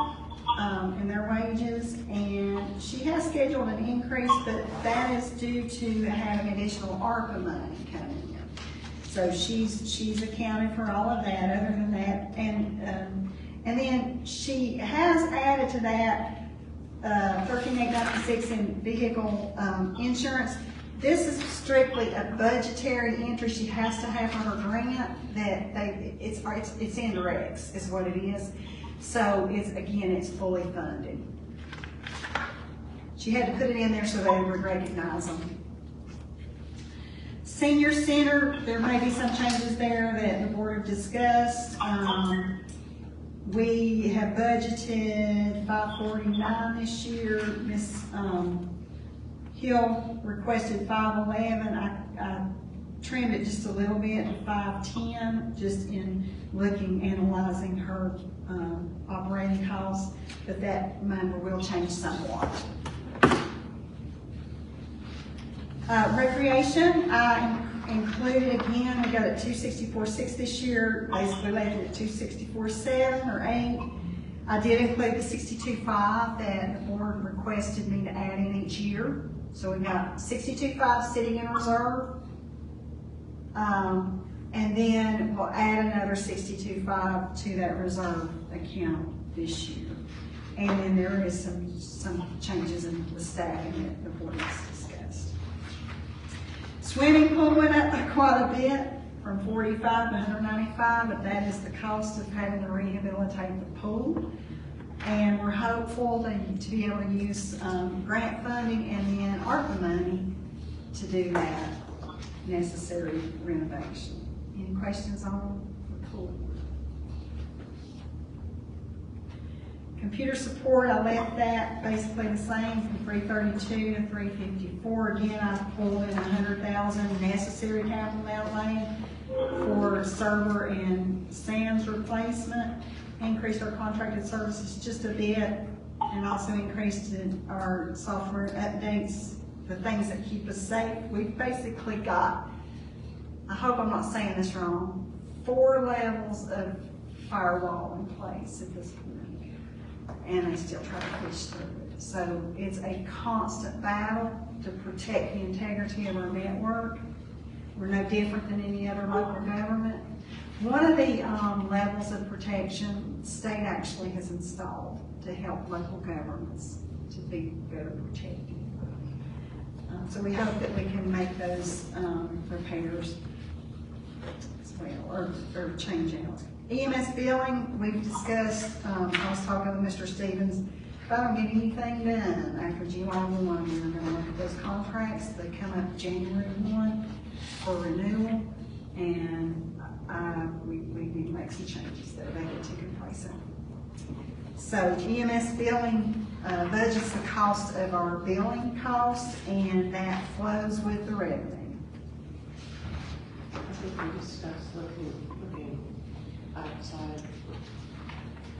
and their wages. And she has scheduled an increase, but that is due to having additional ARPA money coming in. So she's accounted for all of that. Other than that, and then she has added to that $13,896 in vehicle insurance. This is strictly a budgetary entry she has to have for her grant. It's indirects is what it is. So it's fully funded. She had to put it in there so they would recognize them. Senior Center, there may be some changes there that the board have discussed. We have budgeted $549 this year. Miss Hill requested $511. I trimmed it just a little bit to $510, just in analyzing her operating costs, but that number will change somewhat. Recreation, I included again, we got it $264,600 this year, basically left it at $264,700 or $8,000. I did include the $62,500 that the board requested me to add in each year. So we've got $62,500 sitting in reserve. And then we'll add another $62,500 to that reserve account this year. And then there is some changes in the staffing that the board has discussed. Swimming pool went up quite a bit, from $45 to $195, but that is the cost of having to rehabilitate the pool. And we're hopeful to be able to use grant funding and then ARPA money to do that necessary renovation. Any questions on the pool? Computer support, I left that basically the same from $332 to $354. Again, I pulled in $100,000 necessary capital outlay for server and SAM's replacement. Increased our contracted services just a bit, and also increased our software updates, the things that keep us safe. We've basically got, I hope I'm not saying this wrong, 4 levels of firewall in place at this point, and they still try to push through it. So it's a constant battle to protect the integrity of our network. We're no different than any other local government. One of the levels of protection the state actually has installed to help local governments to be better protected. So we hope that we can make those repairs as well, or change out. EMS billing, we've discussed, I was talking with Mr. Stevens, if I don't get anything done after July 1, we're going to look at those contracts. They come up January 1 for renewal, and we need to make some changes there. They get taken place in. So EMS billing budgets the cost of our billing costs, and that flows with the revenue. I think we discussed looking outside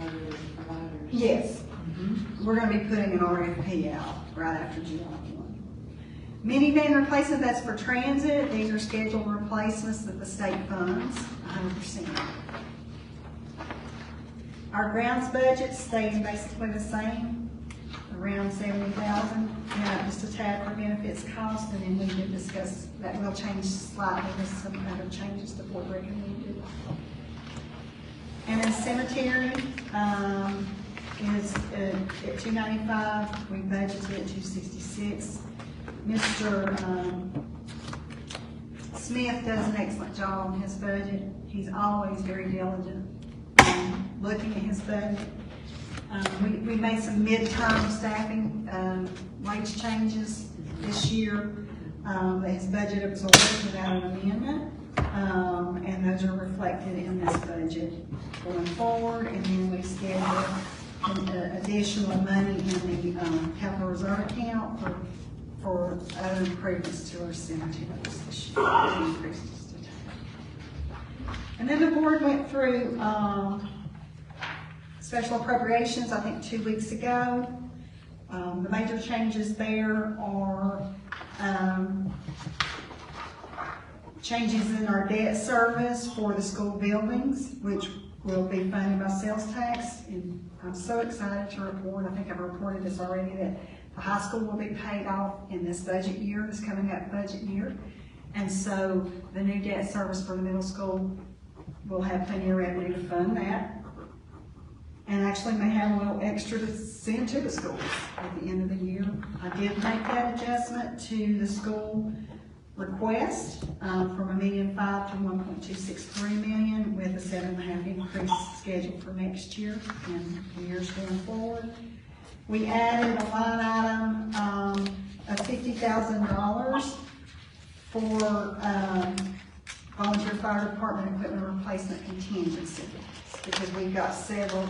other providers. Yes. We're going to be putting an RFP out right after July 1. Minivan replacement, that's for transit. These are scheduled replacements that the state funds 100%. Our grounds budget stayed basically the same, around 70,000, just a tad for benefits cost, and then we did discuss that will change slightly with some other changes the board recommended. And then cemetery, is at 295, we budgeted at 266. Mr. Smith does an excellent job on his budget. He's always very diligent looking at his budget. We made some midterm staffing wage changes this year. His budget absorbed without an amendment, and those are reflected in this budget going forward. And then we scheduled additional money in the capital reserve account for other improvements to our cemeteries this year. And then the board went through special appropriations, I think 2 weeks ago. The major changes there are changes in our debt service for the school buildings, which will be funded by sales tax. And I'm so excited to report, I think I've reported this already, that the high school will be paid off in this budget year, this coming up budget year. And so the new debt service for the middle school will have plenty of revenue to fund that. And actually may have a little extra to send to the schools at the end of the year. I did make that adjustment to the school request from $1.5 million to $1.263 million, with a 7.5% increase scheduled for next year and years going forward. We added a line item of $50,000 for volunteer fire department equipment replacement contingency, because we've got several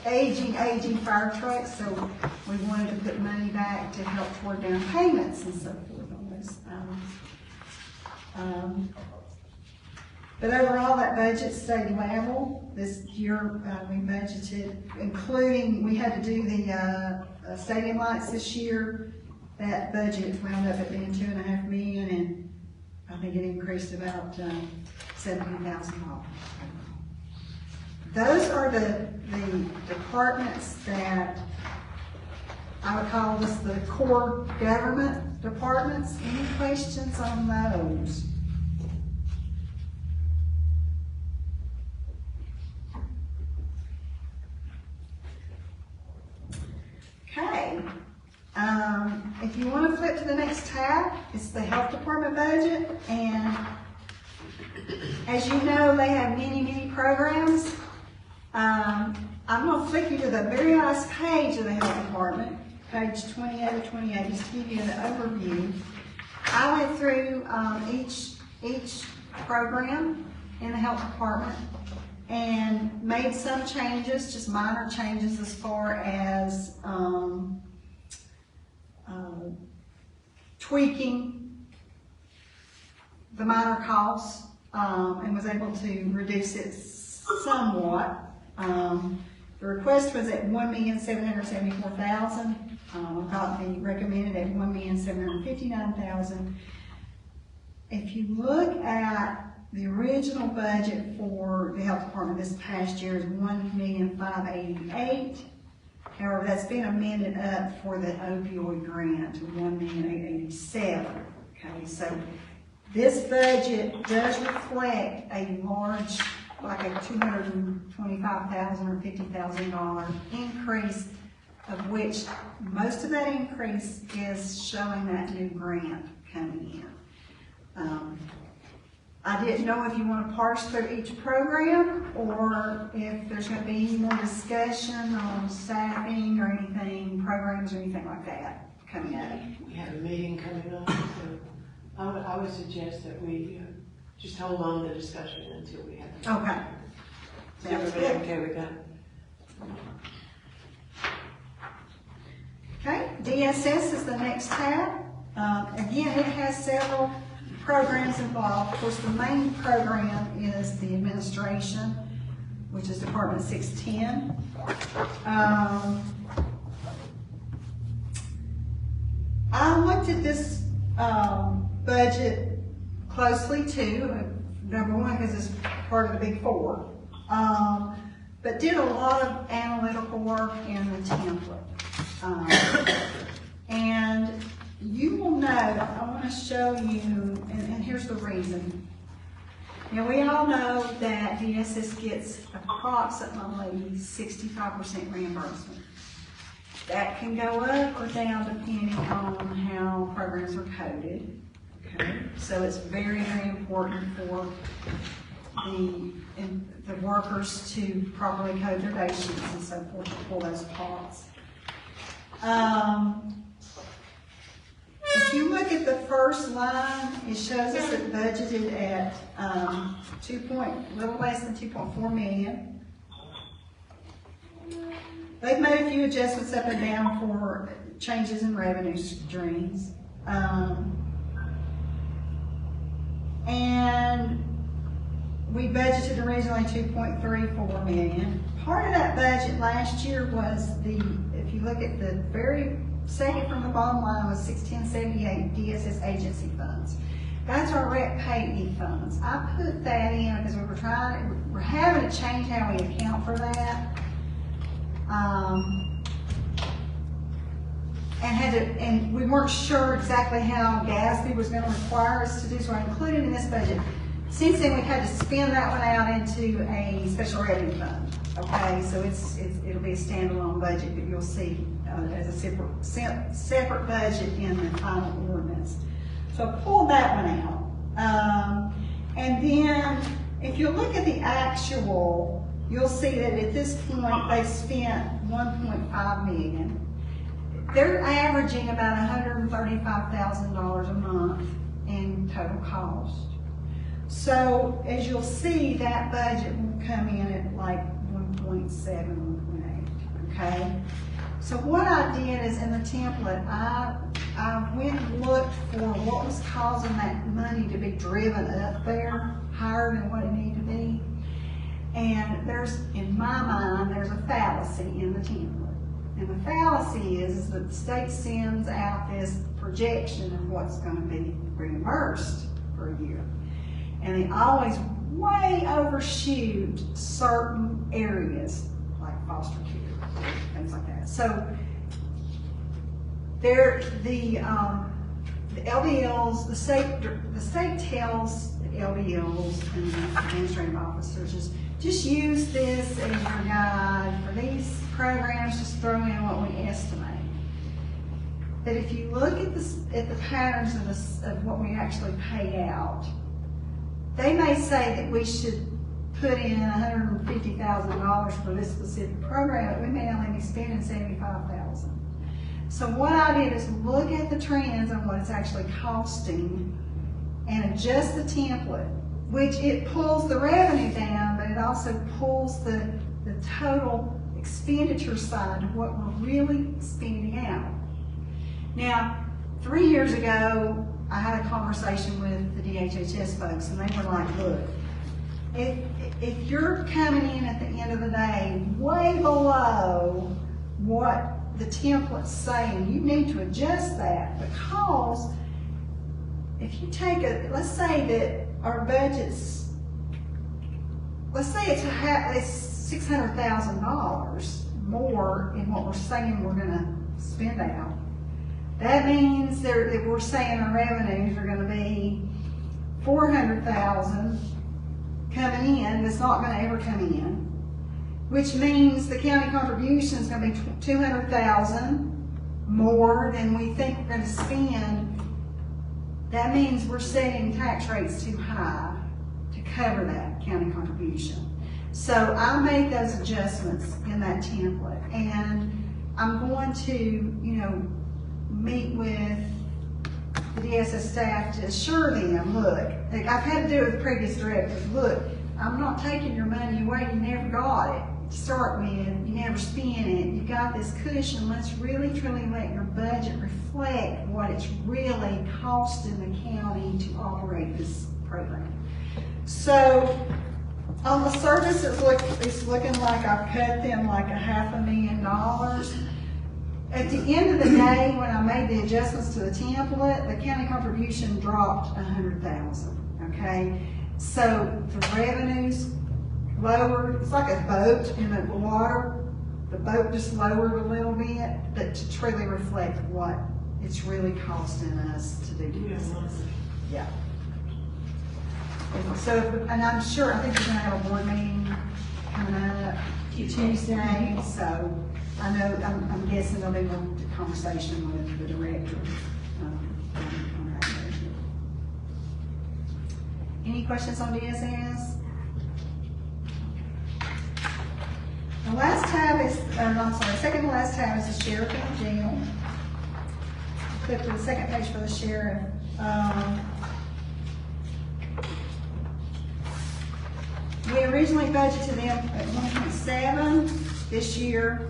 aging fire trucks, so we wanted to put money back to help toward down payments and so forth on those. But overall, that budget stayed level. This year, we budgeted, including, we had to do the stadium lights this year. That budget wound up at being $2.5 million, and I think it increased about $70,000. Those are the departments that I would call this the core government departments. Any questions on those? Okay. If you want to flip to the next tab, it's the health department budget, and as you know, they have many programs. I'm going to flick you to the very last page of the health department, page 28 or 28, just to give you an overview. I went through each program in the health department and made some changes, just minor changes as far as tweaking the minor costs, and was able to reduce it somewhat. The request was at $1,774,000. I got the recommended at $1,759,000. If you look at the original budget for the health department this past year is $1,588,000. However, that's been amended up for the opioid grant to $1,887,000. Okay, so this budget does reflect a large, like a $225,000 or $50,000 increase, of which most of that increase is showing that new grant coming in. I didn't know if you want to parse through each program, or if there's going to be any more discussion on staffing or anything, programs or anything like that coming up. We have a meeting coming up, so I would suggest that we just hold on the discussion until we have. Okay. Is everybody okay with that? Okay, DSS is the next tab. Again, it has several programs involved. Of course, the main program is the administration, which is Department 610. I looked at this budget closely too. Number one, because it's part of the Big Four. but did a lot of analytical work in the template. And you will know, I want to show you, and here's the reason. Now, we all know that DSS gets approximately 65% reimbursement. That can go up or down depending on how programs are coded. Okay, so it's very, very important for the workers to properly code their day sheets and so forth to pull those pots. If you look at the first line, it shows us it budgeted at little less than 2.4 million. They've made a few adjustments up and down for changes in revenue streams. And we budgeted originally 2.34 million. Part of that budget last year was if you look at the very second from the bottom line, was 1678 DSS agency funds. That's our rep pay funds. I put that in because we're having to change how we account for that. And we weren't sure exactly how GASB was going to require us to do, so I included in this budget. Since then, we've had to spin that one out into a special revenue fund. Okay, so it'll be a standalone budget that you'll see as a separate budget in the final ordinance. So I pulled that one out. And then, if you look at the actual, you'll see that at this point, they spent $1.5 million. They're averaging about $135,000 a month in total cost. So as you'll see, that budget will come in at like 1.7, 1.8, okay? So what I did is in the template, I went and looked for what was causing that money to be driven up there higher than what it needed to be. And in my mind, there's a fallacy in the template. And the fallacy is that the state sends out this projection of what's going to be reimbursed for a year. And they always way overshoot certain areas, like foster care, things like that. So the LBLs, the state tells the LBLs and the administrative officers just use this as your guide for these programs. Just throw in what we estimate. But if you look at the patterns of what we actually pay out, they may say that we should put in $150,000 for this specific program, but we may only be spending $75,000. So what I did is look at the trends on what it's actually costing and adjust the template, which it pulls the revenue down, but it also pulls the total expenditure side of what we're really spending out. Now, 3 years ago, I had a conversation with the DHHS folks, and they were like, look, if you're coming in at the end of the day way below what the template's saying, you need to adjust that, because if you take let's say that our budget's, let's say it's $600,000 more in what we're saying we're going to spend out. That means that we're saying our revenues are going to be $400,000 coming in. That's not going to ever come in, which means the county contribution is going to be $200,000 more than we think we're going to spend. That means we're setting tax rates too high to cover that county contribution. So I made those adjustments in that template, and I'm going to, meet with the DSS staff to assure them, look, I've had to do it with previous directors, look, I'm not taking your money away, you never got it to start with, you never spent it, you got this cushion, let's really truly let your budget reflect what it's really costing the county to operate this program. So on the surface, it's looking like I've cut them like $500,000. At the end of the day, when I made the adjustments to the template, the county contribution dropped $100,000. Okay, so the revenues lowered, it's like a boat in the water. The boat just lowered a little bit, but to truly reflect what it's really costing us to do business. Yeah. And so, and I'm sure, I think we're gonna have a board meeting coming up Tuesday, so I know, I'm guessing there'll be more conversation with the director on that budget. Any questions on DSS? The last tab is, second to last tab is the sheriff and the jail. Flip to the second page for the sheriff. We originally budgeted them at 1.7 this year.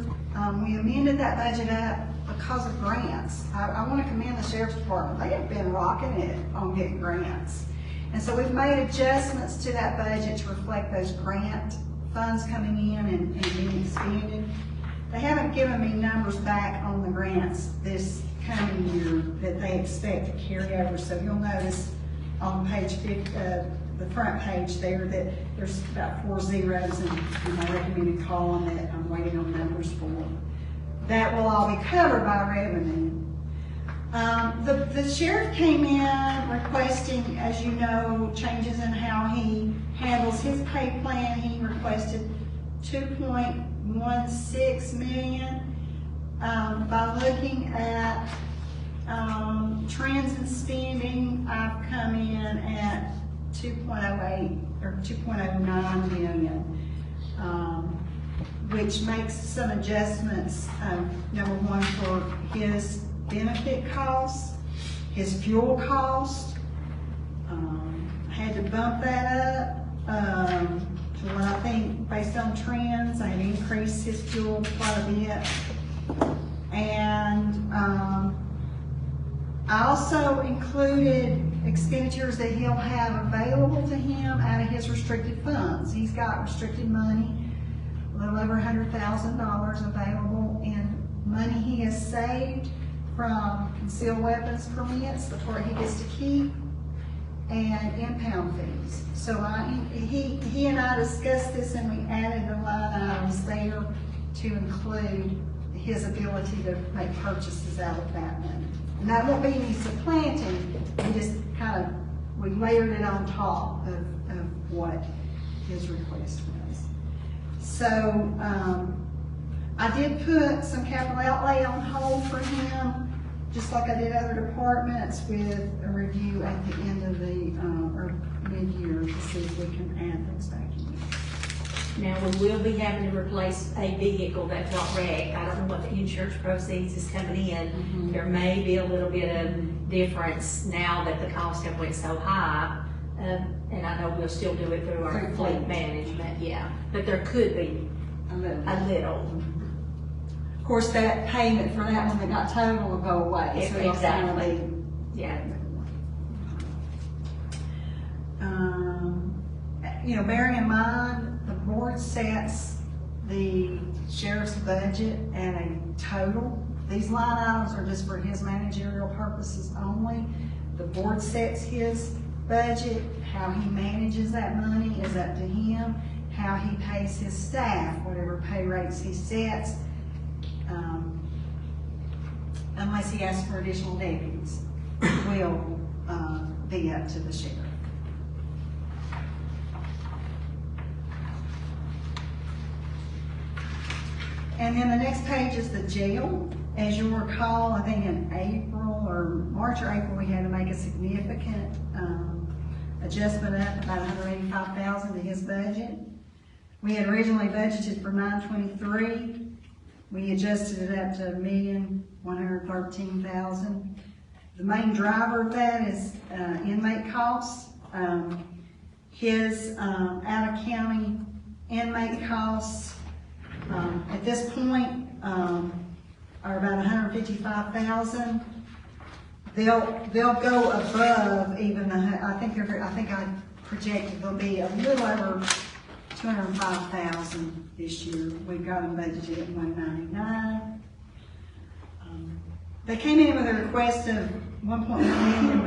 We amended that budget up because of grants. I want to commend the sheriff's department. They have been rocking it on getting grants. And so we've made adjustments to that budget to reflect those grant funds coming in and being expended. They haven't given me numbers back on the grants this coming year that they expect to carry over. So you'll notice on page 50, the front page there, that there's about 4 zeros in my recommended column that I'm waiting on numbers for. That will all be covered by revenue. The sheriff came in requesting, as you know, changes in how he handles his pay plan. He requested $2.16 million. By looking at trends in spending, I've come in at 2.08 or 2.09 million, which makes some adjustments. Number one, for his benefit costs, his fuel cost. I had to bump that up to what I think, based on trends, I had increased his fuel quite a bit. And I also included expenditures that he'll have available to him out of his restricted funds. He's got restricted money, a little over $100,000 available in money he has saved from concealed weapons permits, the part he gets to keep, and impound fees. So he and I discussed this, and we added the line items there to include his ability to make purchases out of that money. And that won't be any supplanting, we just we layered it on top of what his request was. So I did put some capital outlay on hold for him, just like I did other departments, with a review at the end of the, or mid-year, to see if we can add those back in. Now, we will be having to replace a vehicle that got wrecked. I don't know what the insurance proceeds is coming in. Mm-hmm. There may be a little bit of difference now that the costs have went so high. And I know we'll still do it through our fleet management, yeah. But there could be a little. Of course, that payment for that one that got totaled will go away. So exactly. Yeah. Bearing in mind, the board sets the sheriff's budget at a total. These line items are just for his managerial purposes only. The board sets his budget. How he manages that money is up to him. How he pays his staff, whatever pay rates he sets, unless he asks for additional deputies, will be up to the sheriff. And then the next page is the jail. As you'll recall, I think in April or March or April, we had to make a significant adjustment up about $185,000 to his budget. We had originally budgeted for $923,000. We adjusted it up to $1,113,000. The main driver of that is inmate costs. His out-of-county inmate costs at this point are about $155,000. They'll go above even I think I projected they'll be a little over $205,000 this year. We've got them budgeted at $199,000. They came in with a request of $1.1 million,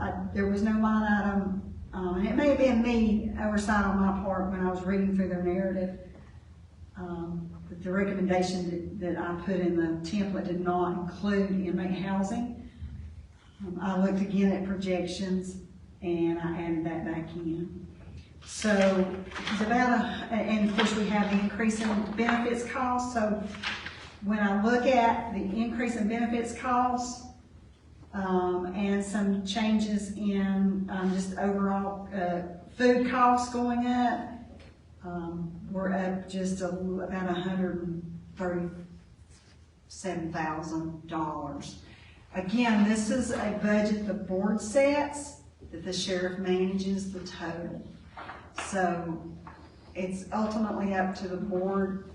but there was no line item and it may have been me, oversight on my part when I was reading through their narrative. But the recommendation that I put in the template did not include inmate housing. I looked again at projections and I added that back in. So it's about and of course we have the increase in benefits costs. So when I look at the increase in benefits costs, and some changes in just overall food costs going up, we're up just about $137,000. Again, this is a budget the board sets, that the sheriff manages the total. So it's ultimately up to the board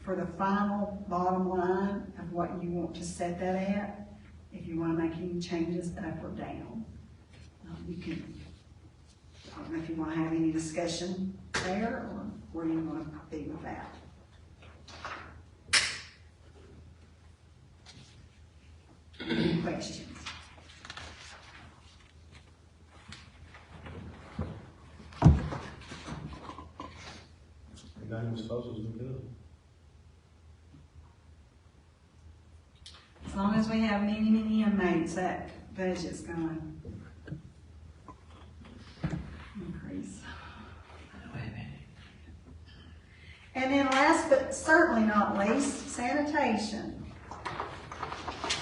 for the final bottom line of what you want to set that at. If you want to make any changes up or down, you can. I don't know if you want to have any discussion there or where you want to be with that. Any questions? The dining disposals look good. As long as we have many inmates, that budget's gonna increase. And then last but certainly not least, sanitation.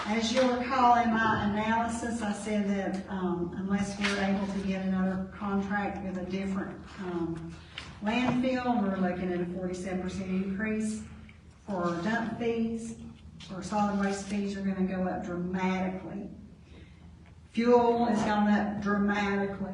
As you'll recall in my analysis, I said that unless we're able to get another contract with a different landfill, we're looking at a 47% increase for dump fees. Or solid waste fees are gonna go up dramatically. Fuel has gone up dramatically.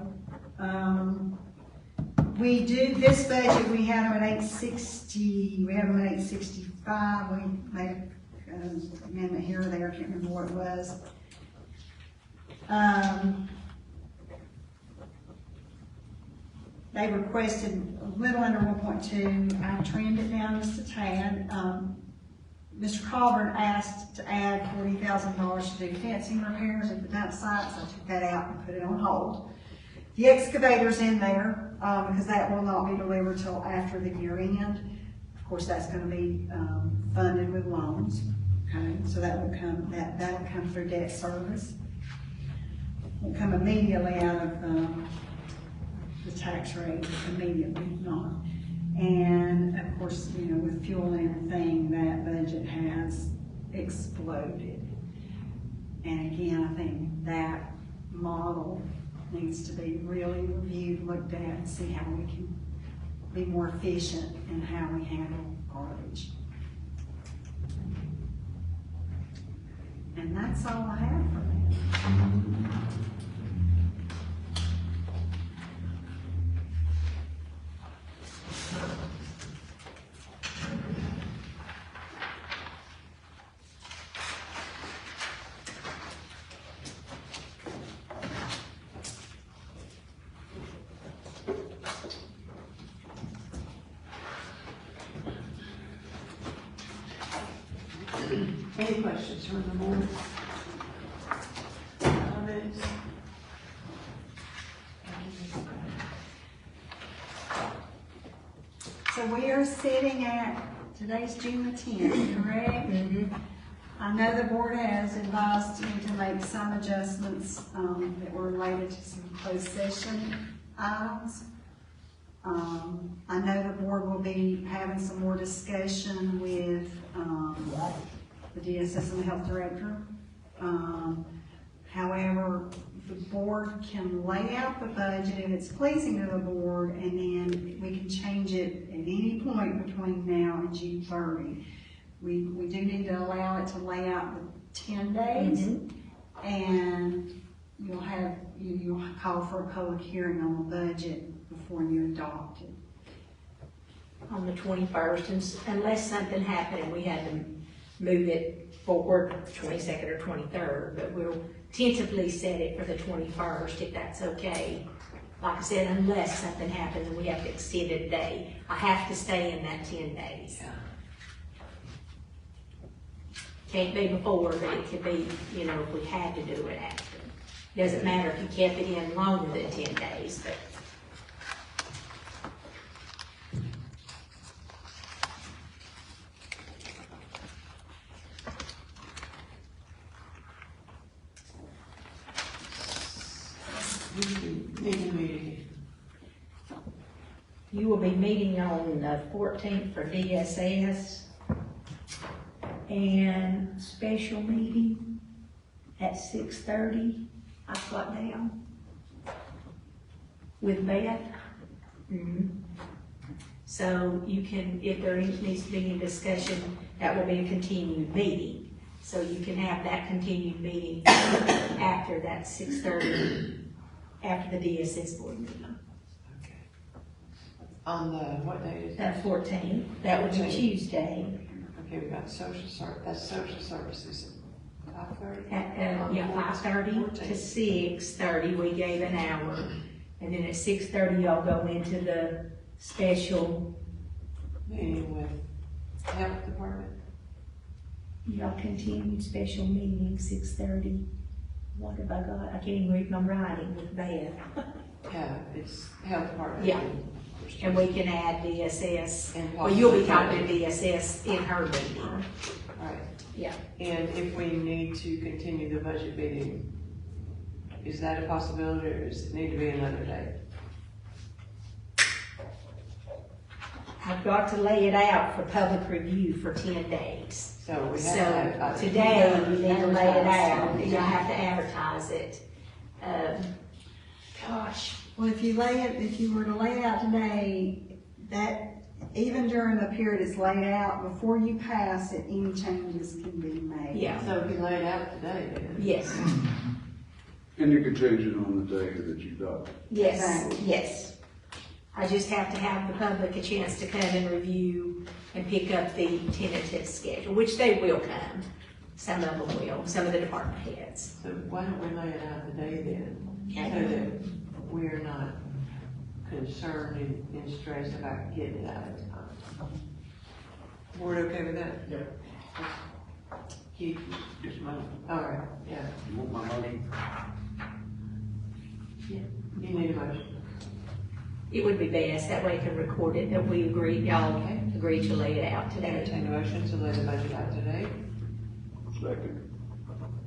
We do this budget, we had them at 860, we have them at 865, we made an amendment here or there, I can't remember what it was. They requested a little under 1.2, I trimmed it down just a tad. Mr. Colburn asked to add $40,000 to do fencing repairs at the dump sites. I took that out and put it on hold. The excavator's in there because that will not be delivered till after the year end. Of course, that's going to be funded with loans. Okay, so that will come. That'll come through debt service. Won't come immediately out of the tax rate. Immediately, not. And of course, you know, with fuel and everything, that budget has exploded. And again, I think that model needs to be really reviewed, looked at, and see how we can be more efficient in how we handle garbage. And that's all I have for that. Any questions from the board? Comments? So we are sitting at, today's June the 10th, correct? Mm-hmm. I know the board has advised me to make some adjustments that were related to some closed session items. I know the board will be having some more discussion with the DSS and the health director. However, the board can lay out the budget if it's pleasing to the board, and then we can change it at any point between now and June 30. We do need to allow it to lay out the 10 days, and you'll call for a public hearing on the budget before you adopt it. On the 21st, unless something happened and we had to move it forward 22nd or 23rd, but we'll tentatively set it for the 21st if that's okay. Like I said, unless something happens and we have to extend a day, I have to stay in that 10 days. Can't be before, but it could be, you know, if we had to do it after. Doesn't matter if you kept it in longer than 10 days, but We need to meet again. You will be meeting on the 14th for DSS and special meeting at 6:30, I've got down, with Beth. So you can, if there needs to be any discussion, that will be a continued meeting. So you can have that continued meeting after that 6:30, after the DSS board meeting. Okay. On the, what day is That that? 14th, that would be Tuesday. Okay, we got that's social services. 5:30? Yeah, 5:30 to 6:30, we gave an hour. And then at 6:30, y'all go into the special, Meeting with health department. y'all continued special meeting, 6:30. What have I got? I can't even read my writing with Beth. Yeah, it's health department. Yeah. And we can add DSS, And well, you'll be possibly- talking to DSS in her meeting. Right. Yeah. And if we need to continue the budget meeting, is that a possibility, or does it need to be another day? I've got to lay it out for public review for 10 days. So we have to So advertise it. today, you need to lay it out, Advertise. you'll have to advertise it. Gosh, Well, if you were to lay it out today, that, even during the period it's laid out, before you pass it, any changes can be made. yeah, So we lay it out today, then. yes, And you can change it on the day that you got. yes, Right. yes. I just have to have the public a chance to come and review and pick up the tentative schedule, which they will come. Some of them will, some of the department heads. So why don't we lay it out today then? Okay. So that we're not concerned and stressed about getting it out of time. Board okay with that? Yeah. Keith? Yes, ma'am. All right, yeah. You want my motion? You need a motion. It would be best, that way I can record it, that we agree, y'all agree to lay it out today. Entertain a motion to lay the budget out today. Second.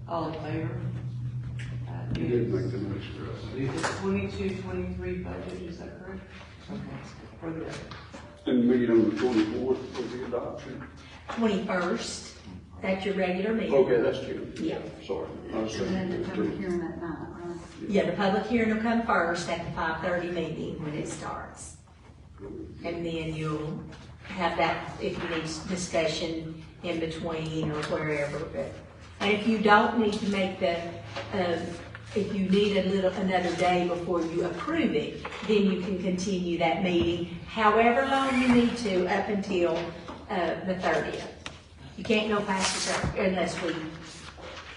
All in favor? You did make the motion, right? The 22-23 budget, is that correct? Okay. For the record. And meet on the 24th for the adoption. 21st, that's your regular meeting. Okay, that's June. Yeah. Sorry. I was And then saying the it's public June. hearing that night, right? Yeah, the public hearing will come first at the 5:30 meeting when it starts. And then you'll have that, if you need discussion in between or wherever. And if you don't need to make the, if you need another day before you approve it, then you can continue that meeting however long you need to up until the 30th. You can't go past the 30th unless we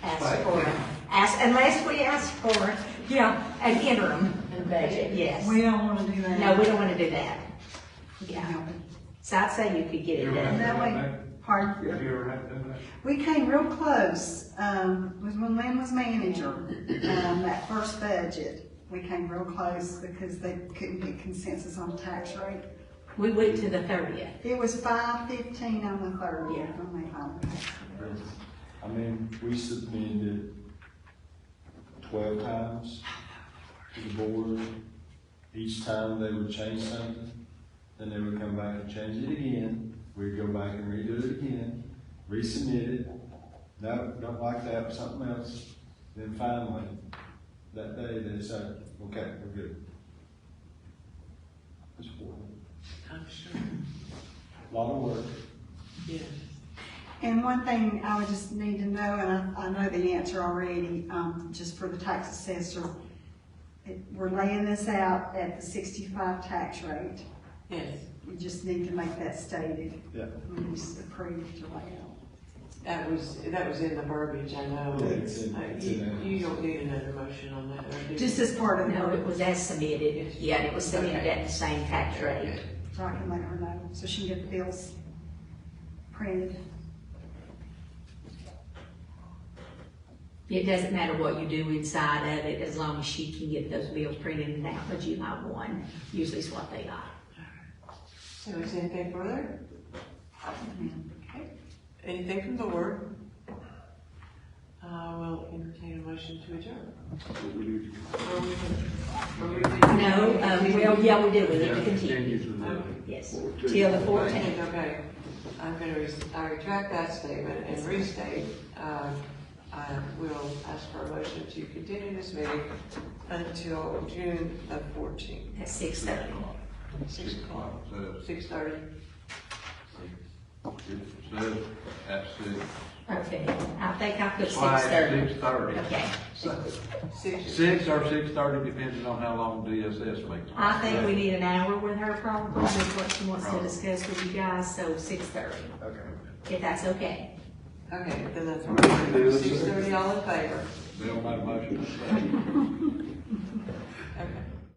unless we ask for, an interim budget, yes. We don't wanna do that. No, we don't wanna do that. Yeah, Yeah. so I'd say you could get it You ever And done. that way, pardon? Have you ever had to do that? We came real close, was when Lynn was manager, that first budget. We came real close because they couldn't get consensus on tax rate. We went to the 30th. It was 515 on the 30th Yeah. when they finally passed it. I mean, we submitted 12 times to the board. Each time they would change something, then they would come back and change it again. We'd go back and redo it again, resubmit it. No, don't like that, something else. Then finally, that day, they said, okay, we're good. It's horrible. I'm sure. A lot of work. Yes. And one thing I would just need to know, and I know the answer already, just for the tax assessor, we're laying this out at the 65 tax rate. Yes. You just need to make that stated. Yeah. When you approve to lay out. That was in the verbiage, I know. Yeah, it's in there. You don't need another motion on that, or do you? Just as part of No, the, it was as submitted. Yeah, and it was submitted Okay. at the same tax rate. Okay. so I can let her know, so she can get the bills printed. It doesn't matter what you do inside of it, as long as she can get those bills printed and out by July 1, usually is what they are. So is anything further? Okay. Anything from the board? I will entertain a motion to adjourn. What we need to No, well, yeah, we do, we need to continue, to the. yes, do. till the 14th. Okay, I'm gonna, I retract that statement and restate, I will ask for a motion to continue this meeting until June the 14th, At 6:30. 6 o'clock, Says, 6:30. it says at six. Okay, I think I put Slide 6:30. 6:30. Okay, 6 or 6:30, depending on how long DSS makes. I think we need an hour with her probably, with what she wants to discuss with you guys, so 6:30, Okay. if that's okay. Okay, then that's what we're doing. 6:30, all in favor? Bill made a motion.